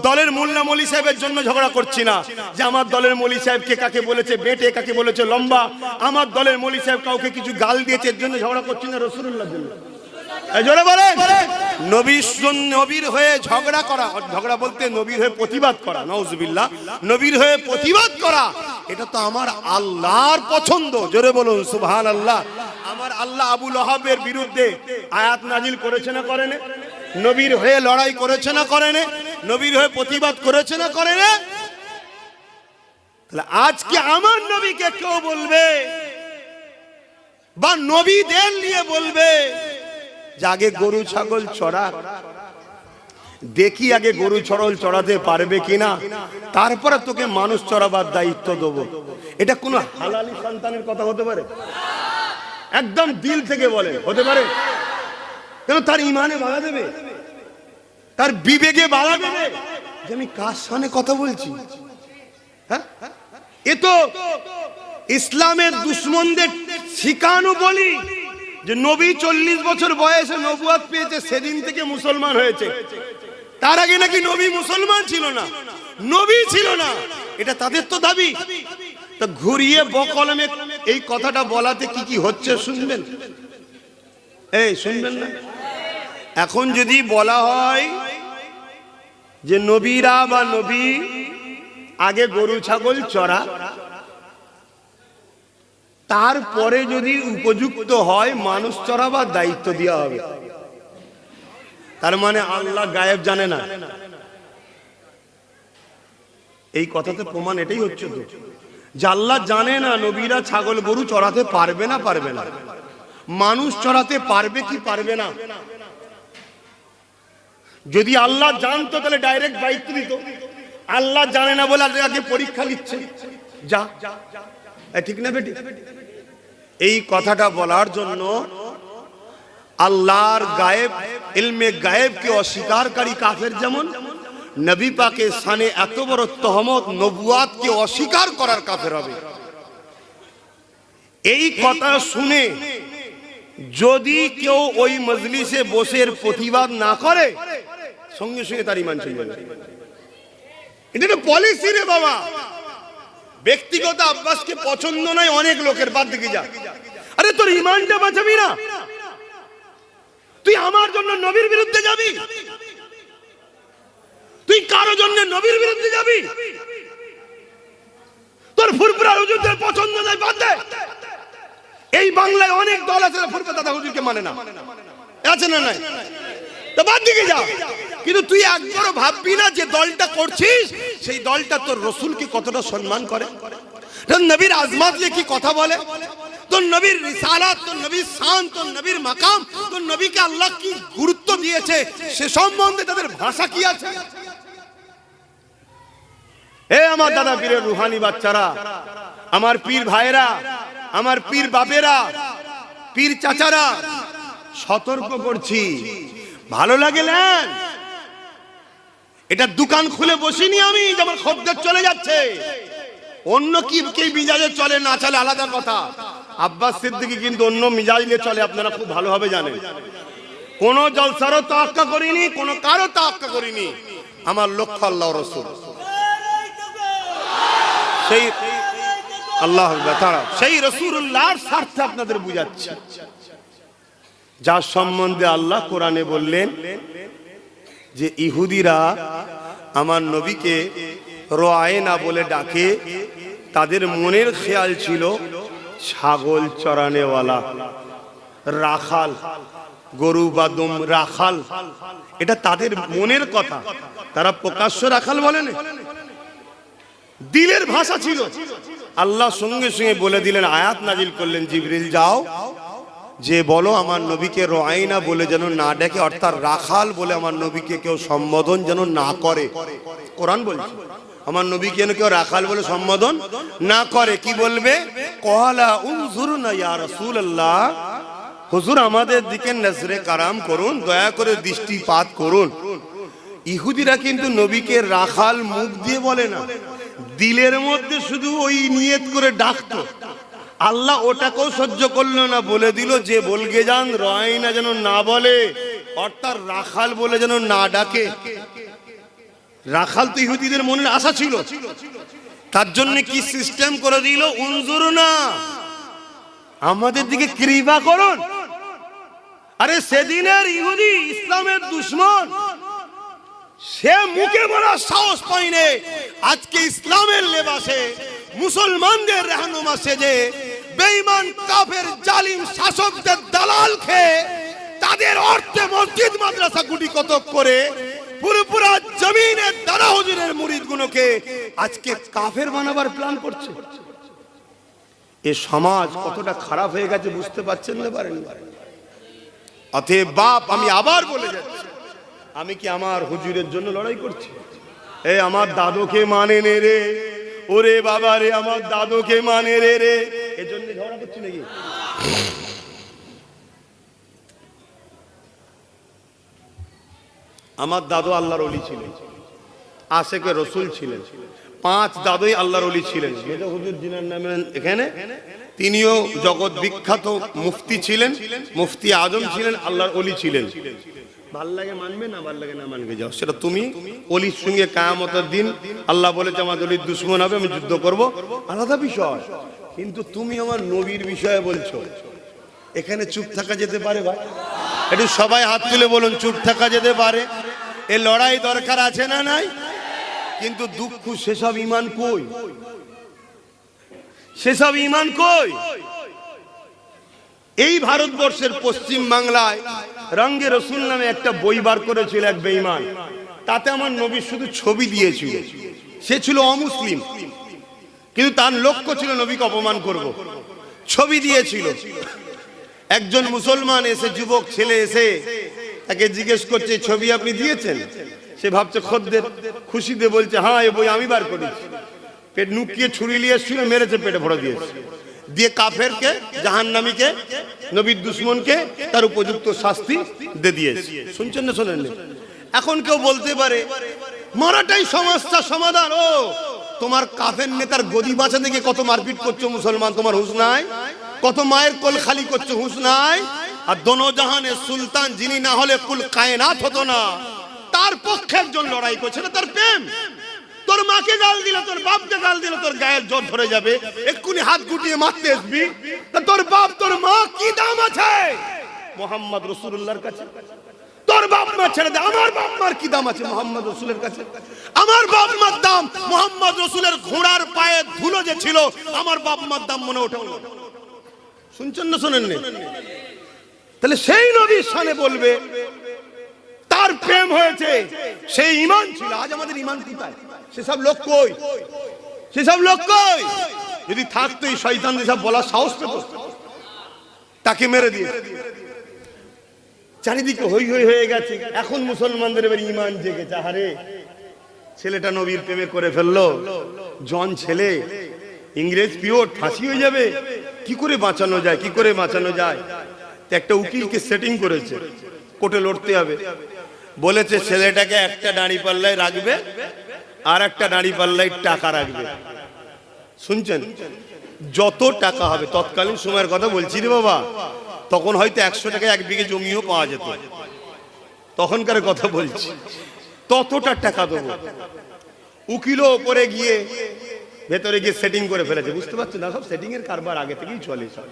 দলের মোল্লা মৌলী সাহেবের জন্য ঝগড়া করছি না যে আমার দলের মৌলী সাহেব কে কাকে বলেছে বেটে, কাকে বলেছে লম্বা, আমার দলের মৌলী সাহেব কাউকে কিছু গাল দিয়েছে, এর জন্য ঝগড়া করছি না, রাসূলুল্লাহর জন্য। জোরে বলেন, নবীর হয়ে ঝগড়া করা, ঝগড়া বলতে নবীর হয়ে প্রতিবাদ করা, নাউজুবিল্লাহ, নবীর হয়ে প্রতিবাদ করা, এটা তো আমার আল্লাহর পছন্দ। জোরে বলুন সুবহানাল্লাহ। আমার আল্লাহ আবু লাহাবের বিরুদ্ধে আয়াত নাজিল করেছে না করেন? নবীর হয়ে লড়াই করেছে না করেন? নবীর হয়ে প্রতিবাদ করেছে না করেন? তাহলে আজকে আমার নবীকে কেউ বলবে বা নবীদের নিয়ে বলবে যে আগে গরু ছাগল চড়া, দেখি আগে গরু ছাগল চড়াতে পারবে কিনা, তারপরে তোকে মানুষ চড়াবার দায়িত্ব দেবো, এটা কোনো হালালি সন্তানের কথা হতে পারে? একদম দিল থেকে বলে হতে পারে? কেন তার ইমানে বাধা দেবে, তার বিবেকে বাধা দেবে। যে আমি কার সামনে কথা বলছি? হ্যাঁ, এ তো ইসলামের দুশ্মনদের শিখানো বলি যে নবী 40 বছর বয়সে নবুয়ত পেয়েছে, সেদিন থেকে মুসলমান হয়েছে। তার আগে নাকি নবী মুসলমান ছিল না, নবী ছিল না, এটা তাদের তো দাবি। তা ঘুরিয়ে বকলমে এই কথাটা বলাতে কি কি হচ্ছে শুনবেন? এই শুনবেন না? এখন যদি বলা হয় যে নবীরা বা নবী আগে গরু ছাগল চড়া, তারপরে যদি উপযুক্ত হয় মানুষ চড়াবার দায়িত্ব দেওয়া হবে, তার মানে আল্লাহ গায়েব জানে না। এই কথাতে প্রমাণ এটাই হচ্ছে তো যে আল্লাহ জানে না নবীরা ছাগল গরু চড়াতে পারবে না, পারবে না। মানুষ চড়াতে পারবে কি পারবে না? যদি আল্লাহ জানতো তাহলে ডাইরেক্ট দায়িত্ব দিত। আল্লাহ জানে না বলে আগে পরীক্ষা নিচ্ছে, যা, ঠিক না বেটি? এই কথাটা বলার জন্য আল্লাহর গায়েব, ইলমে গায়েবকে অস্বীকারী কাফের যেমন, নবী পাকের শানে এত বড় তহমত, নবুয়াতকে অস্বীকার করার কাফের হবে। এই কথা শুনে যদি কেউ ওই মজলিসে বসে প্রতিবাদ না করে, সঙ্গে সঙ্গে তার ঈমান চলে যাবে। এটা তো পলিসি রে বাবা। ব্যক্তিগত আব্বাসকে পছন্দ নয় অনেক লোকের, বাদ দিকে যা। আরে তোর ঈমানটা বাঁচাবি না? তুই আমার জন্য নবীর বিরুদ্ধে যাবি? তুই কারো জন্য নবীর বিরুদ্ধে যাবি? তোর ফুরফুরা হুজুরদের পছন্দ নয়, বাদ দে। এই বাংলায় অনেক দল আছে ফুরফুরা দাদা হুজুরকে মানে না, আছে না নাই? তো বাদ দিকে যা। কিন্তু তুই একবারও ভাববি না যে দলটা করছিস সেই দলটা তোর রসুলকে কতটা সম্মান করে, তোর নবীর আজমাত নিয়ে কি কথা বলে, তোর নবীর রিসালাত, তোর নবীর শান, তোর নবীর মাকাম, তোর নবীকে আল্লাহ কি গুরুত্ব দিয়েছে সে সম্বন্ধে তাদের ভাষা কি আছে? এ আমার দাদা পীরের রুহানি বাচ্চারা, আমার পীর ভাইরা, আমার পীর বাপেরা, পীর চাচারা, সতর্ক করছি, ভালো লাগে নেন। এটা দোকান খুলে বসিনি আমি যে আমার খদ্দের চলে যাচ্ছে। অন্য কি মিজাজে চলে না চলে আলাদা কথা। আব্বাস সিদ্দিকী কিন্তু অন্য মিজাজে চলে, আপনারা খুব ভালোভাবে জানেন। কোন জলসারও তাওয়াক্কা করিনি, কোন কারো তাওয়াক্কা করিনি। আমার লক্ষ্য আল্লাহ রাসূল, সেই আল্লাহ তাআলা, সেই রাসূলুল্লাহর স্বার্থে আপনাদের বুঝাচ্ছি। যার সম্বন্ধে আল্লাহ কোরআনে বললেন যে ইহুদিরা আমার নবীকে রোয়ায়না বলে ডাকে, তাদের মনের খেয়াল ছিল ছাগল চরানেওয়ালা, রাখাল, গরু বা দম রাখাল, এটা তাদের মনের কথা। তারা প্রকাশ্য রাখাল বলেন, দিলের ভাষা ছিল। আল্লাহ সঙ্গে সঙ্গে বলে দিলেন, আয়াত নাজিল করলেন, জিবরিল যাও যে বলো আমার নবীকে রোয়াইনা বলে যেন না ডেকে, অর্থাৎ রাখাল বলে আমার নবীকে কেউ সম্বোধন যেন না করে। কোরআন বলছে আমার নবীকে যেন কেউ রাখাল বলে সম্বোধন না করে। কি বলবে? কলা উনজুরনা ইয়া রাসূলুল্লাহ, হুজুর আমাদের দিকে নজরে কারাম করুন, দয়া করে দৃষ্টিপাত করুন। ইহুদিরা কিন্তু নবীকে রাখাল মুখ দিয়ে বলে না, দিলের মধ্যে শুধু ওই নিয়ত করে ডাকতো। আল্লাহ ওটাকেও সহ্য করলো না, বলে দিল যে বলগে যান রয়না যেন না বলে, অর্থাৎ রাখাল বলে যেন না ডাকে। রাখাল তো ইহুদিদের মনের আশা ছিল, তার জন্য কি সিস্টেম করে দিল, উনজুর না, আমাদের দিকে কৃপা করুন। আরে সেদিনের ইহুদি ইসলামের দুশমন, সে মুখে বলার সাহস পায়নি। আজকে ইসলামের লেবাসে মুসলমানদের রাহনুমা সেজে বেঈমান কাফের জালিম শাসকদের দালাল খেয়ে তাদের অর্থে মসজিদ মাদ্রাসা গুটি কতক করে পুরোপুরা জমিনে দাদা হুজুরের মুরিদগুলোকে আজকে কাফের বানাবার প্ল্যান করছে। এ সমাজ কতটা খারাপ হয়ে গেছে বুঝতে পারছেন না? পারেন? অতএব বাপ, আমি আবার বলে যাচ্ছি, আমি কি আমার হুজুরের জন্য লড়াই করছি? এ আমার দাদুকে মানে নে রে, ওরে বাবা রে আমার দাদুকে মানে রে রে, এজন্য ঝগড়া করছি নাকি? আমার দাদু আল্লাহর ওলি ছিলেন, আশেকে রসুল ছিলেন, 5 দাদুই আল্লাহর ওলি ছিলেন। মেজো হুজুর জিনার নামে এখানে, তিনিও জগৎ বিখ্যাত মুফতি ছিলেন, মুফতি আজম ছিলেন, আল্লাহর ওলি ছিলেন। ভাল লাগে মানবে, না ভাল লাগে না মানবে যাও, সেটা তুমি। অলির সঙ্গে কিয়ামতের দিন আল্লাহ বলেছে আমার অলির দুশমন হবে, আমি যুদ্ধ করব, আলাদা বিষয়। কিন্তু তুমি আমার নবীর বিষয়ে বলছো, এখানে চুপ থাকা যেতে পারে ভাই? একটু সবাই হাত তুলে বলুন, চুপ থাকা যেতে পারে? এই লড়াই দরকার আছে না নাই? কিন্তু দুঃখ, সেসব ঈমান কই? সেসব ঈমান কই? এই ভারতবর্ষের পশ্চিম বাংলায় রঙ্গে রসুল নামে একটা বই বার করেছিল এক বেঈমান। তাতে আমার নবীর শুধু ছবি দিয়েছিল। সে ছিল অমুসলিম, কিন্তু তার লক্ষ্য ছিল নবীকে অপমান করব। ছবি দিয়েছিল। একজন মুসলমান এসে, যুবক ছেলে এসে তাকে জিজ্ঞেস করছে, ছবি আপনি দিয়েছেন? সে ভাবছে খদ্দের, খুশিতে বলছে হ্যাঁ, এই বই আমি বার করেছি। পেট নুকিয়ে ছুরি নিয়ে এসেছিল, মেরেছে, পেটে ভরে দিয়েছে। দিয়ে কাফেরকে, জাহান্নামীকে, নবীর দুশমনকে তার উপযুক্ত শাস্তি দিয়ে দিয়েছে। শুনছেন না শোনেন? এখন কেউ বলতে পারে মারাটাই সমস্যার সমাধান। ও তোমার কাফের নেতার গদি বাঁচাতে গিয়ে কত মারপিট করছো মুসলমান, তোমার হুঁশ নাই? কত মায়ের কোল খালি করছো, হুঁশ নাই? আর দোনো জাহানের সুলতান যিনি না হলে কুল কায়নাত হতো না, তার পক্ষে একজন লড়াই করছে না, তার প্রেম। তোর মাকে গাল দিল, তোর বাপকে গাল দিল, তোর গায়ের জ্বর ধরে যাবে, এক্ষুনি হাত গুটিয়ে মারতে আসবি। তোর বাপ তোর মা কি দাম আছে মোহাম্মদ রাসূলুল্লাহর কাছে? তোর বাপ মা ছেড়ে দে, আমার বাপ মার কি দাম আছে মোহাম্মদ রাসূলের কাছে? আমার বাপ মার দাম মোহাম্মদ রাসূলের ঘোড়ার পায়ে ধুলো যে ছিল, আমার বাপ মার দাম মনে ওঠে না। শুনছেন না শোনেন? তাহলে সেই নবীর শানে বলবে তার প্রেম হয়েছে, সেই ঈমান ছিল। আজ আমাদের ঈমান কোথায়? সেসব লোক কই? সেসব লোক কই? যদি থাকতো এই শয়তান যেসব বলার সাহস পেত, তাকে মেরে দিয়ে। চারিদিকে হই হই হয়ে গেছে। এখন মুসলমানদের এবার ঈমান জেগেছে। আরে ছেলেটা নবীর প্রেমে করে ফেললো, জন ছেলে, ইংরেজ পিওর, ফাঁসি হয়ে যাবে। কি করে বাঁচানো যায়, কি করে বাঁচানো যায়? একটা উকিলকে সেটিং করেছে, কোর্টে লড়তে হবে। বলেছে ছেলেটাকে একটা দাঁড়ি পাল্লায় রাখবে, আর একটা দাঁড়ি পাল্লায় টাকা রাখবে। শুনছেন? যত টাকা হবে, তৎকালীন সময়ের কথা বলছি রে বাবা, তখন হয়তো 100 টাকা 1 বিঘে জমিও পাওয়া যেত, তখনকার কথা বলছি। ততটা টাকা দেবো। উকিলও উপরে গিয়ে, ভেতরে গিয়ে সেটিং করে ফেলেছে। বুঝতে পারছো না? সব সেটিং এর কারবার আগে থেকেই চলে, সব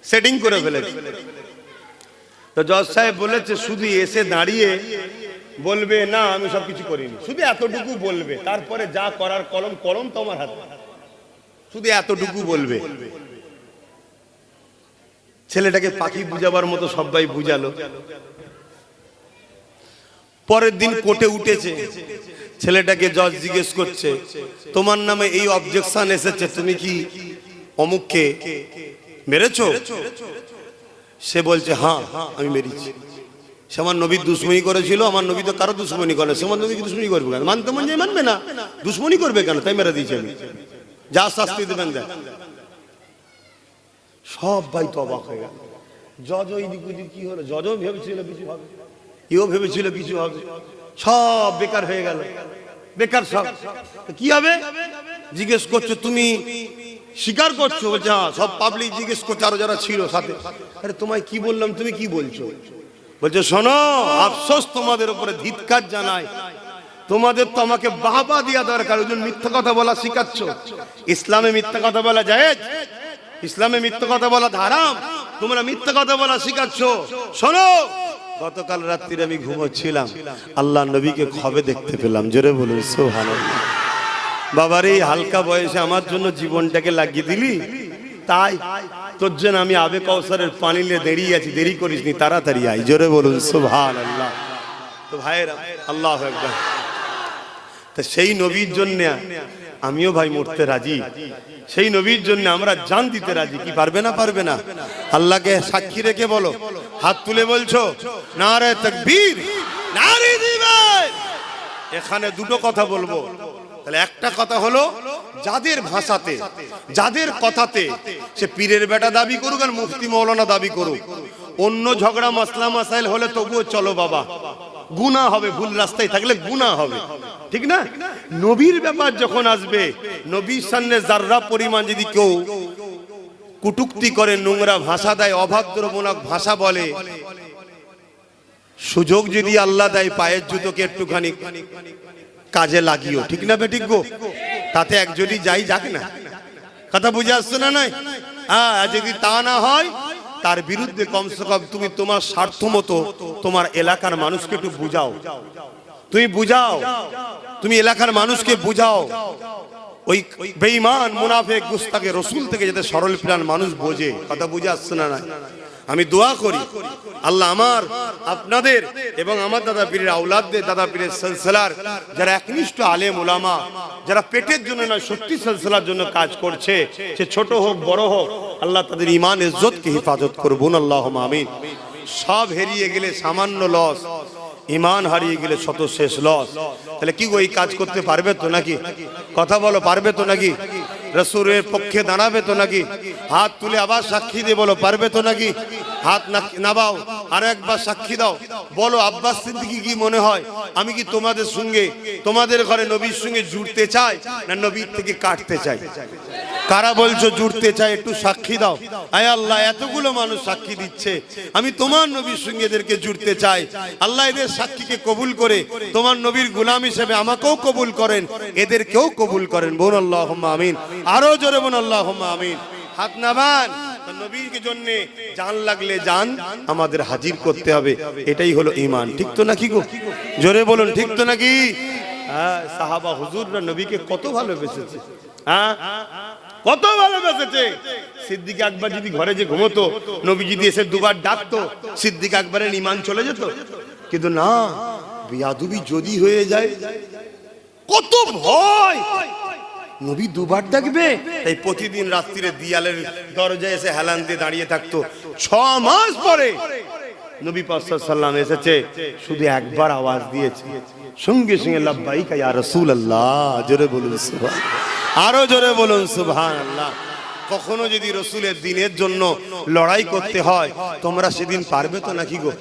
সেটিং করে ফেলেছে। তো জজ সাহেব বলেছে শুধু এসে দাঁড়িয়ে বলবে না আমি সব কিছু করিনি, শুধু এতটুকু বলবে, তারপরে যা করার কলম, কলম তোমার হাতে, শুধু এতটুকু বলবে। ছেলেটাকে পাখি বুঝাবার মতো সবাই বুঝালো। পরের দিন কোর্টে উঠেছে, ছেলেটাকে জজ জিজ্ঞেস করছে তোমার নামে এই অবজেকশন এসেছে, তুমি কি অমুককে মেরেছো? সে বলছে হ্যাঁ আমি মেরেছি। সে আমার নবীর দুশ্মনী করেছিল। আমার নবী তো কারো দুশ্মনী করে, সে আমার নবীকে দুশ্মনী করবে কেন? মানতে মন যায় মানবে না, দুশ্মনী করবে কেন? তাই মেরে দিয়েছি আমি, যা শাস্তি দেবেন দেন। সব ভাই তো অবাক হয়ে গেল। জজ ওই দিক ওদিক কি হলো? জজও ভেবেছিল কিছু হবে, এও ভেবেছিল কিছু হবে, সব বেকার হয়ে গেল, বেকার সব। কি হবে জিজ্ঞেস করছো, তুমি স্বীকার করছো? বলছে হ্যাঁ। সব পাবলিক জিজ্ঞেস করছে, আরো যারা ছিল সাথে, আরে তোমায় কি বললাম, তুমি কি বলছো? বলছে শোনো, আফসোস তোমাদের উপরে, ধিক্কার জানাই, তোমাদের তো আমাকে বাহবা দিয়া দরকার। ওই জন্য মিথ্যা কথা বলা শিখাচ্ছ। ইসলামে মিথ্যা কথা বলা জায়েজ, ইসলামে মিথ্যা কথা বলা হারাম, তোমরা মিথ্যা কথা বলা শিখাচ্ছ। শোনো, গতকাল রাত্রিরে আমি ঘুমোচ্ছিলাম, আল্লাহ নবীকে খবে দেখতে পেলাম। জোরে বলুন সুবহানাল্লাহ। বাবার এই হালকা বয়সে আমার জন্য জীবনটাকে লাগিয়ে দিলি, তাই তোর জন্য আমি আবে কাউসারের পানি নিয়ে দাঁড়িয়ে আছি, দেরি করিসনি, তাড়াতাড়ি আই। জোরে বলুন সুবহানাল্লাহ। তো ভাইরা আল্লাহু আকবার। তা সেই নবীর জন্য আমিও ভাই মরতে রাজি, সেই নবীর জন্য আমরা জান দিতে রাজি। কি পারবে না? পারবে না? আল্লাহকে সাক্ষী রেখে বলো, হাত তুলে বলছো নারে তাকবীর, নারে জিহাদ। এখানে দুটো কথা বলবো। তাহলে একটা কথা হলো, যাদের ভাষাতে, যাদের কথাতে সে পীরের বেটা দাবি করুক আর মুফতি মৌলানা দাবি করুক, অন্য ঝগড়া মাসলা মাসাইল হলে তবুও চলো বাবা, গুনাহ হবে, ভুল রাস্তায় থাকলে গুনাহ হবে। ঠিক না? নবীর ব্যাপার যখন আসবে, নবীর সামনে যাররা পরিমাণ যদি কেউ কুটুক্তি করে, নোংরা ভাষা দেয়, অভদ্রমূলক ভাষা বলে, সুযোগ যদি আল্লাহ দেয় পায়ের জুতোকে একটুখানি কাজে লাগিও, ঠিক না বেঠিক গো? তাতে একজনই যাই যাক না, কথা বুঝে আসছে না? নয় যদি তা না হয়, তার বিরুদ্ধে কমসে কম তুমি তোমার স্বার্থ মতো তোমার এলাকার মানুষকে একটু বুঝাও, তুমি বুঝাও, তুমি এলাকার মানুষকে বুঝাও। ওই বেঈমান মুনাফিক গুস্তাকে রসুল থেকে যাতে সরল প্রাণ মানুষ বোঝে, কথা বুঝে আসছে না? না, আমি দোয়া করি আল্লাহ আমার আপনাদের এবং আমার দাদা পীরের আওলাদদের, দাদা পীরের সিলসিলার যারা একনিষ্ঠ আলেম ওলামা, যারা পেটের জন্য নয় সত্যি সিলসিলার জন্য কাজ করছে, সে ছোট হোক বড় হোক, আল্লাহ তাদের ঈমান ইজ্জতকে হেফাজত করুন, আল্লাহুম্মা আমিন। সব হারিয়ে গেলে সামান্য লস, ঈমান হারিয়ে গেলে শত শেষ লস। তাহলে কি গো, এই কাজ করতে পারবে তো নাকি? কথা বলো, পারবে তো নাকি? রাসূলের পক্ষে দাঁড়াবে তো নাকি? হাত তুলে আবার সাক্ষী দিয়ে বলো, পারবে তো নাকি? হাত নাবাও, আর একবার সাক্ষী দাও, বলো আব্বাস সিদ্দিকী কি মনে হয় আমি কি তোমাদের সঙ্গে, তোমাদের ঘরে নবীর সঙ্গে জুড়তে চাই না নবীর থেকে কাটতে চাই? কারা বলছো জুড়তে চাই, একটু সাক্ষী দাও। আয় আল্লাহ, এতগুলো মানুষ সাক্ষী দিচ্ছে, আমি তোমার নবীর সঙ্গে এদেরকে জুড়তে চাই। আল্লাহ এদের সাক্ষীকে কবুল করে তোমার নবীর গোলাম হিসেবে আমাকেও কবুল করেন, এদেরকেও কবুল করেন। বোন আল্লাহুম্মা আমিন, আরো জোরে বোন আল্লাহুম্মা আমিন। হাত নামান, নবীর জন্য জান লাগলে জান আমাদের হাজির করতে হবে, এটাই হলো ঈমান। ঠিক তো নাকি গো? জোরে বলুন, ঠিক তো নাকি? হ্যাঁ, সাহাবা হুজুররা নবীকে কত ভালোবেসেছে, হ্যাঁ কত ভালোবেসেছে। সিদ্দিক আকবর যদি ঘরে যে ঘুমতো, নবী যদি এসে দুবার ডাকতো, সিদ্দিক আকবরের ঈমান চলে যেত। কিন্তু না, বিয়াদবি যদি হয়ে যায়, কত ভয়, নবী দুবার ডাকবে, তাই প্রতিদিন রাত্রিরে দিয়ালের দরজায় এসে হেলান দিয়ে দাঁড়িয়ে থাকতো। 6 মাস পরে নবী পাক সাল্লাল্লাহু আলাইহি ওয়াসাল্লাম এসেছে, শুধু একবার আওয়াজ দিয়েছে, সঙ্গে সঙ্গে লাব্বাইকা ইয়া রাসূলুল্লাহ। জোরে বলুন সুবহানাল্লাহ, আরো জোরে বলুন সুবহানাল্লাহ। কখনো যদি রসুলের দিনের জন্য লড়াই করতে হয়, তোমরা সেদিন পারবে তো নাকি গো?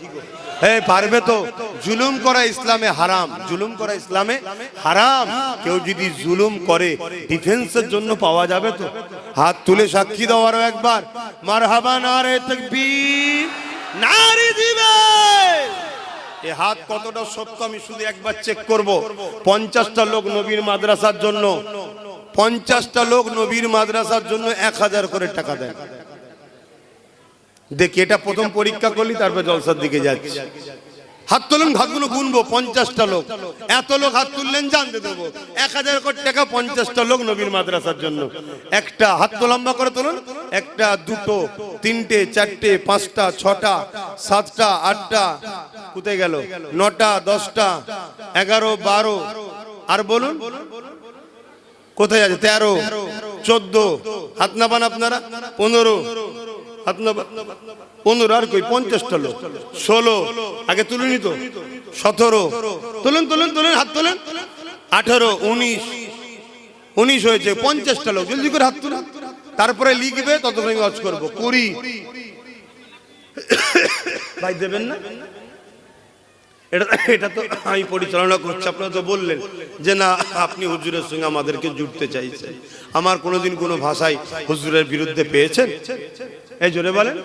হ্যাঁ পারবে তো? জুলুম করা ইসলামে হারাম, জুলুম করা ইসলামে হারাম। কেউ যদি জুলুম করে ডিফেন্সের জন্য পাওয়া যাবে তো? হাত তুলে সাক্ষী দাও আরো একবার, মারহাবা, নারে তাকবীর, নারে দিবে। এই হাত কতটা সত্য আমি শুধু একবার চেক করব। 50টা লোক নবীর মাদ্রাসার জন্য, 50টা লোক নবীর মাদ্রাসার জন্য 1000 করে টাকা দেয়। দেখি, এটা প্রথম পরীক্ষা করলি, তারপর জলসার দিকে যাচ্ছি। হাত তুলুন, হাতগুলো গুনবো। 50টা লোক, এত লোক হাত তুললেন, জানতে দেবো 1000 কোটি টাকা 50টা লোক নবীর মাদ্রাসার জন্য। একটা হাত তো লম্বা করে তুলুন, একটা, দুটো, তিনটে, চারটে, 5টা, 6টা, 7টা, 8টা, কোথায় গেল? 9টা, 10টা, 11, 12, আর বলুন কোথায় আছে? 13, 14, হাত নাবান আপনারা। 15, হাত নাবান। 15 আর কই? 50টা লোক। 16 আগে তুলুনি তো। 17 তুলুন, তুলুন, তুলুন, হাত তুলুন। 18, 19 হয়েছে। 50টা লোক, জলদি করে হাত তুলুন। তারপরে লিখবে, ততক্ষণ ওয়াজ করবো। 20 ভাই দেবেন না? এটা তো আমি পরিচালনা করছি, আপনারা তো বললেন যে না আপনি হুজুরের সঙ্গে আমাদেরকে জুড়তে চাইছেন। আমার কোনোদিন কোনো ভাষায় হুজুরের বিরুদ্ধে পেয়েছেন? এই জোরে বলেন।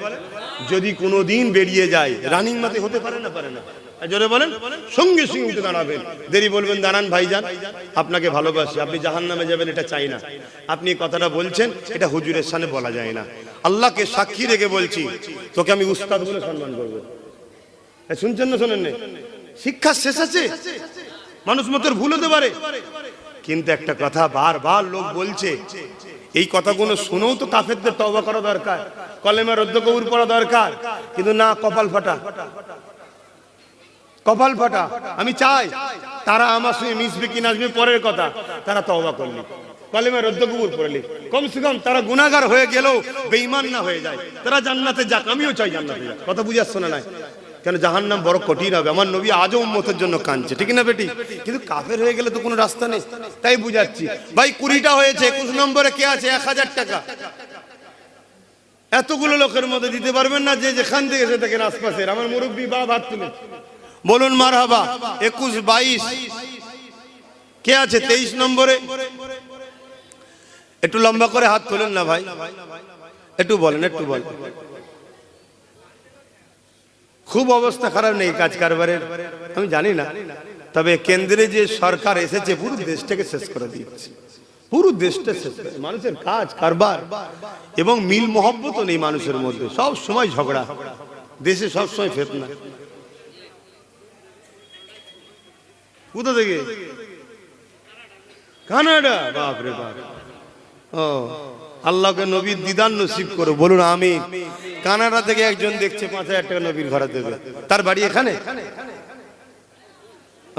যদি কোনোদিন বেরিয়ে যায়, রানিং মাতে হতে পারে না? পারে না? জোরে বলেন। সঙ্গে সঙ্গে উঠে দাঁড়াবেন, দেরি বলবেন দাঁড়ান ভাইজান, আপনাকে ভালোবাসি, আপনি জাহান্নামে যাবেন এটা চাই না। আপনি কথাটা বলছেন, এটা হুজুরের সামনে বলা যায় না। আল্লাহকে সাক্ষী রেখে বলছি, তোকে আমি উস্তাদ বলে সম্মান করবো। শুনছেন না? শোনেন না? শিক্ষা শেষ আছে, মানুষ মতের ভুল হতে পারে, কিন্তু একটা কথা বারবার লোক বলছে, এই কথাগুলো শুনেও তো কাফেরদের তওবা করা দরকার, কলেমা রদ্দ কবুল পড়া দরকার, কিন্তু না, কপাল ফাটা, কপাল ফাটা। আমি চাই তারা আমার সঙ্গে মিশবে কি নাচবে পরের কথা, তারা তওবা করলি, কলেমা রদ্দ কবুল পড়লি, কমসে কম তারা গুনাহগার হয়ে গেলেও বেঈমান না হয়ে যায়, তারা জান্নাতে যাক। আমিও চাই জান্নাতে যাক। কথা বুঝে আসছো না? নাই কেন? জাহান্নাম বড় কঠিন হবে। আমার নবী আজও উম্মতের জন্য কাঁদছে, ঠিক না বেটি? কিন্তু কাফের হয়ে গেলে তো কোনো রাস্তা নেই। তাই বুঝাচ্ছি ভাই, 20টা হয়েছে, 21 নম্বরে কে আছে? 1000 টাকা। এতগুলো লোকের মধ্যে দিতে পারবেন না? যে যেখান থেকে এসে থাকেন আশপাশের, আমার মুরব্বী বাপ হাত তুলে বলুন মারহাবা। 21, 22, কে আছে 23 নম্বরে? একটু লম্বা করে হাত তোলেন না ভাই, একটু বলেন, একটু বলেন। খুব অবস্থা খারাপ নেই কাজ কারবারের, আমি জানি না, তবে কেন্দ্রে যে সরকার এসেছে পুরো দেশটাকে শেষ করে দিয়েছে, পুরো দেশটা শেষ করে। মানুষের কাজ কারবার এবং মিল মহব্বত নেই মানুষের মধ্যে, সব সময় ঝগড়া, দেশে সব সময় ফিতনা। কোথা থেকে? কানাডা। বাপ রে বাপ। ও আল্লাহকে নবীর দিদার নসিব করো, বলুন আমিন। কানাডা থেকে একজন দেখছে 5,000 টাকা নবীর ঘরে দেবে, তার বাড়ি এখানে।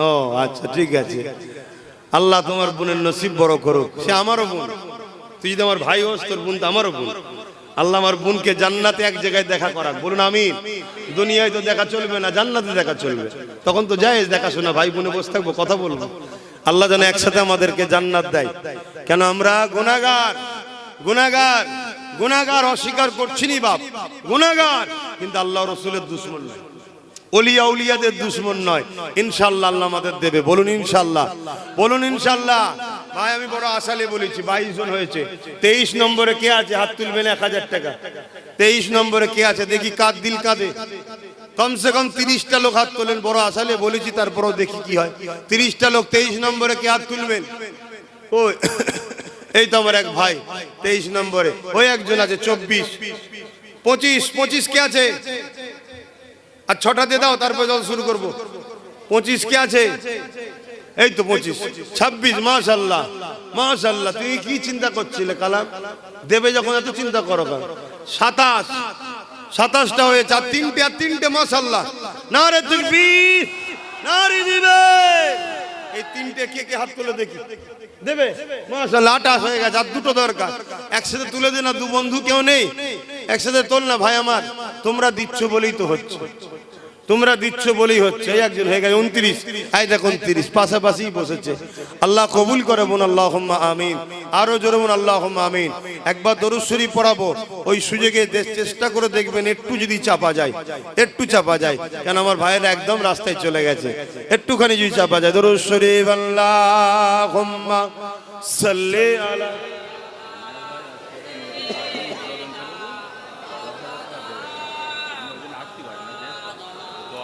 ও আচ্ছা, ঠিক আছে। আল্লাহ তোমার বোনের নসিব বড় করুক, সে আমারও বোন। তুই যদি আমার ভাই হোস, তোর বোন তো আমারও বোন। আল্লাহ আমার বোনকে জান্নাতে এক জায়গায় দেখা করাক, বলুন আমিন। দুনিয়ায় তো দেখা চলবে না, জান্নাতে দেখা চলবে, তখন তো জায়েজ দেখাশোনা, ভাই বোনে বসে থাকবো, কথা বলবো। আল্লাহ যেন একসাথে আমাদেরকে জান্নাত দেয়। কেন আমরা গুনাহগার, গুনাহগার, গুনাহগার অস্বীকার করছি নি বাপ, গুনাহগার, কিন্তু আল্লাহ রাসূলের দুশমন নয়, ওলিয়া উলিয়াদের দুশমন নয়। ইনশাআল্লাহ আল্লাহ আমাদের দেবে, বলুন ইনশাআল্লাহ, বলুন ইনশাআল্লাহ। ভাই আমি বড় আশালে বলেছি, 22 জন হয়েছে। 23 নম্বরে কে আছে? হাত তুলবেন 1000 টাকা। 23 নম্বরে কে আছে দেখি? কাদ দিল কাঁদে। কমসে কম 30টা লোক হাত তোলেন, বড় আশালে বলেছি, তারপরেও দেখি কি হয়। 30টা লোক 23 নম্বরে কে হাত তুলবেন? ওই এই তো আমার এক ভাই 23 নম্বরে। ওই একজন আছে 24, 25, 25 কে আছে? আর 6টা দিয়ে দাও, তারপর জল শুরু করবো। 25 কে আছে? এই তো 25, 26, মাশাআল্লাহ মাশাআল্লাহ। তুমি কি চিন্তা করছিলে কালাম দেবে যখন, এত চিন্তা করো কেন? 27, 27টা হয়েছে, আর 3টে মাশাআল্লাহ। নারে তাকবীর, নারে দিবে। এই 3টে কে কে হাত তুলে দেখি? দেবে মাশাআল্লাহ। 28 হয়ে গেছে, আর 2টো দরকার। একসাথে তুলে দে না, দু বন্ধু কেউ নেই, একসাথে তোল না ভাই আমার। তোমরা দিচ্ছ বলেই তো হচ্ছে, তোমরা দিচ্ছ বলেই হচ্ছে। এই একজন হয়ে গেছে 29, এই দেখুন 30, পাশাপাশি বসেছে। আল্লাহ কবুল করে, বোন আল্লাহুম্মা আমিন। আরো জোরে বোন আল্লাহুম্মা আমিন। একবার দরুদ শরীফ পড়াবো, ওই সুযোগে চেষ্টা করে দেখবেন একটু যদি চাপা যায়, একটু চাপা যায়, কেন আমার ভাইয়েরা একদম রাস্তায় চলে গেছে, একটুখানি যদি চাপা যায়। দরুদ শরীফ আল্লাহুম্মা সাল্লি আলা।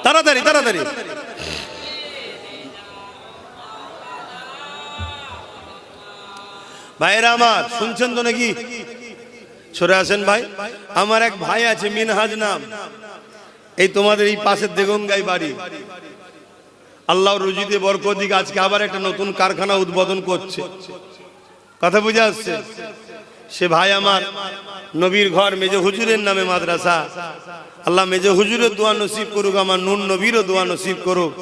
তাড়াতাড়ি তাড়াতাড়ি। ভাইরা আমার শুনছেন তো নাকি? সরে আসেন ভাই। আমার এক ভাই আছে মিনহাজ নাম, এই তোমাদের এই পাশের দেগঙ্গাই বাড়ি। আল্লাহ রুজিতে বরকত দিক, আজকে আবার একটা নতুন কারখানা উদ্বোধন করছে, কথা বুঝে আসছে। সে ভাই আমার নবীর ঘর মেজো হুজুরের নামে মাদ্রাসা। আল্লাহ মেজো হুজুরের দোয়া নসিব করুক, আমার নুন নবীরও দোয়া নসিব করুক।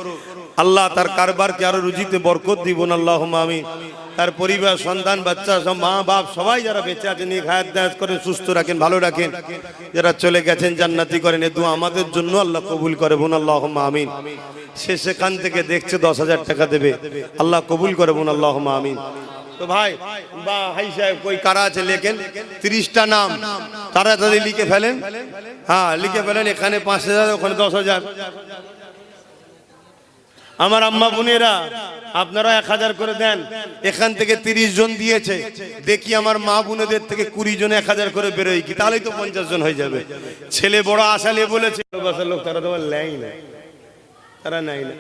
আল্লাহ তার কারবারকে আরো রুজিতে বরকত দিবেন, আল্লাহুম্মা আমিন। তার পরিবার, সন্তান, বাচ্চা, সব মা বাপ সবাই যারা বেঁচে আছেন, নিয়ে হায়াত দায়াত করে সুস্থ রাখেন, ভালো রাখেন। যারা চলে গেছেন জান্নাতি করেন, এ দোয়া আমাদের জন্য আল্লাহ কবুল করে, বোন আল্লাহুম্মা আমিন। সে সেখান থেকে দেখছে 10,000 টাকা দেবে, আল্লাহ কবুল করে, বোন আল্লাহুম্মা আমিন। তো ভাই বা ভাই সাহেব কই কারা আছে লেখেন, 30টা নাম তাড়াতাড়ি লিখে ফেলেন। হ্যাঁ লিখে ফেলেন, এখানে 5,000, ওখানে 10,000। আমার আম্মা বোনেরা আপনারা 1,000 করে দেন। এখান থেকে 30 জন দিয়েছে, দেখি আমার মা বোনেদের থেকে 20 জন 1,000 করে বেরোয় কি, তাহলেই তো 50 জন হয়ে যাবে। ছেলে বড় আশালে বলেছে, লোক তারা তোমার লেই না, তারা নাই না।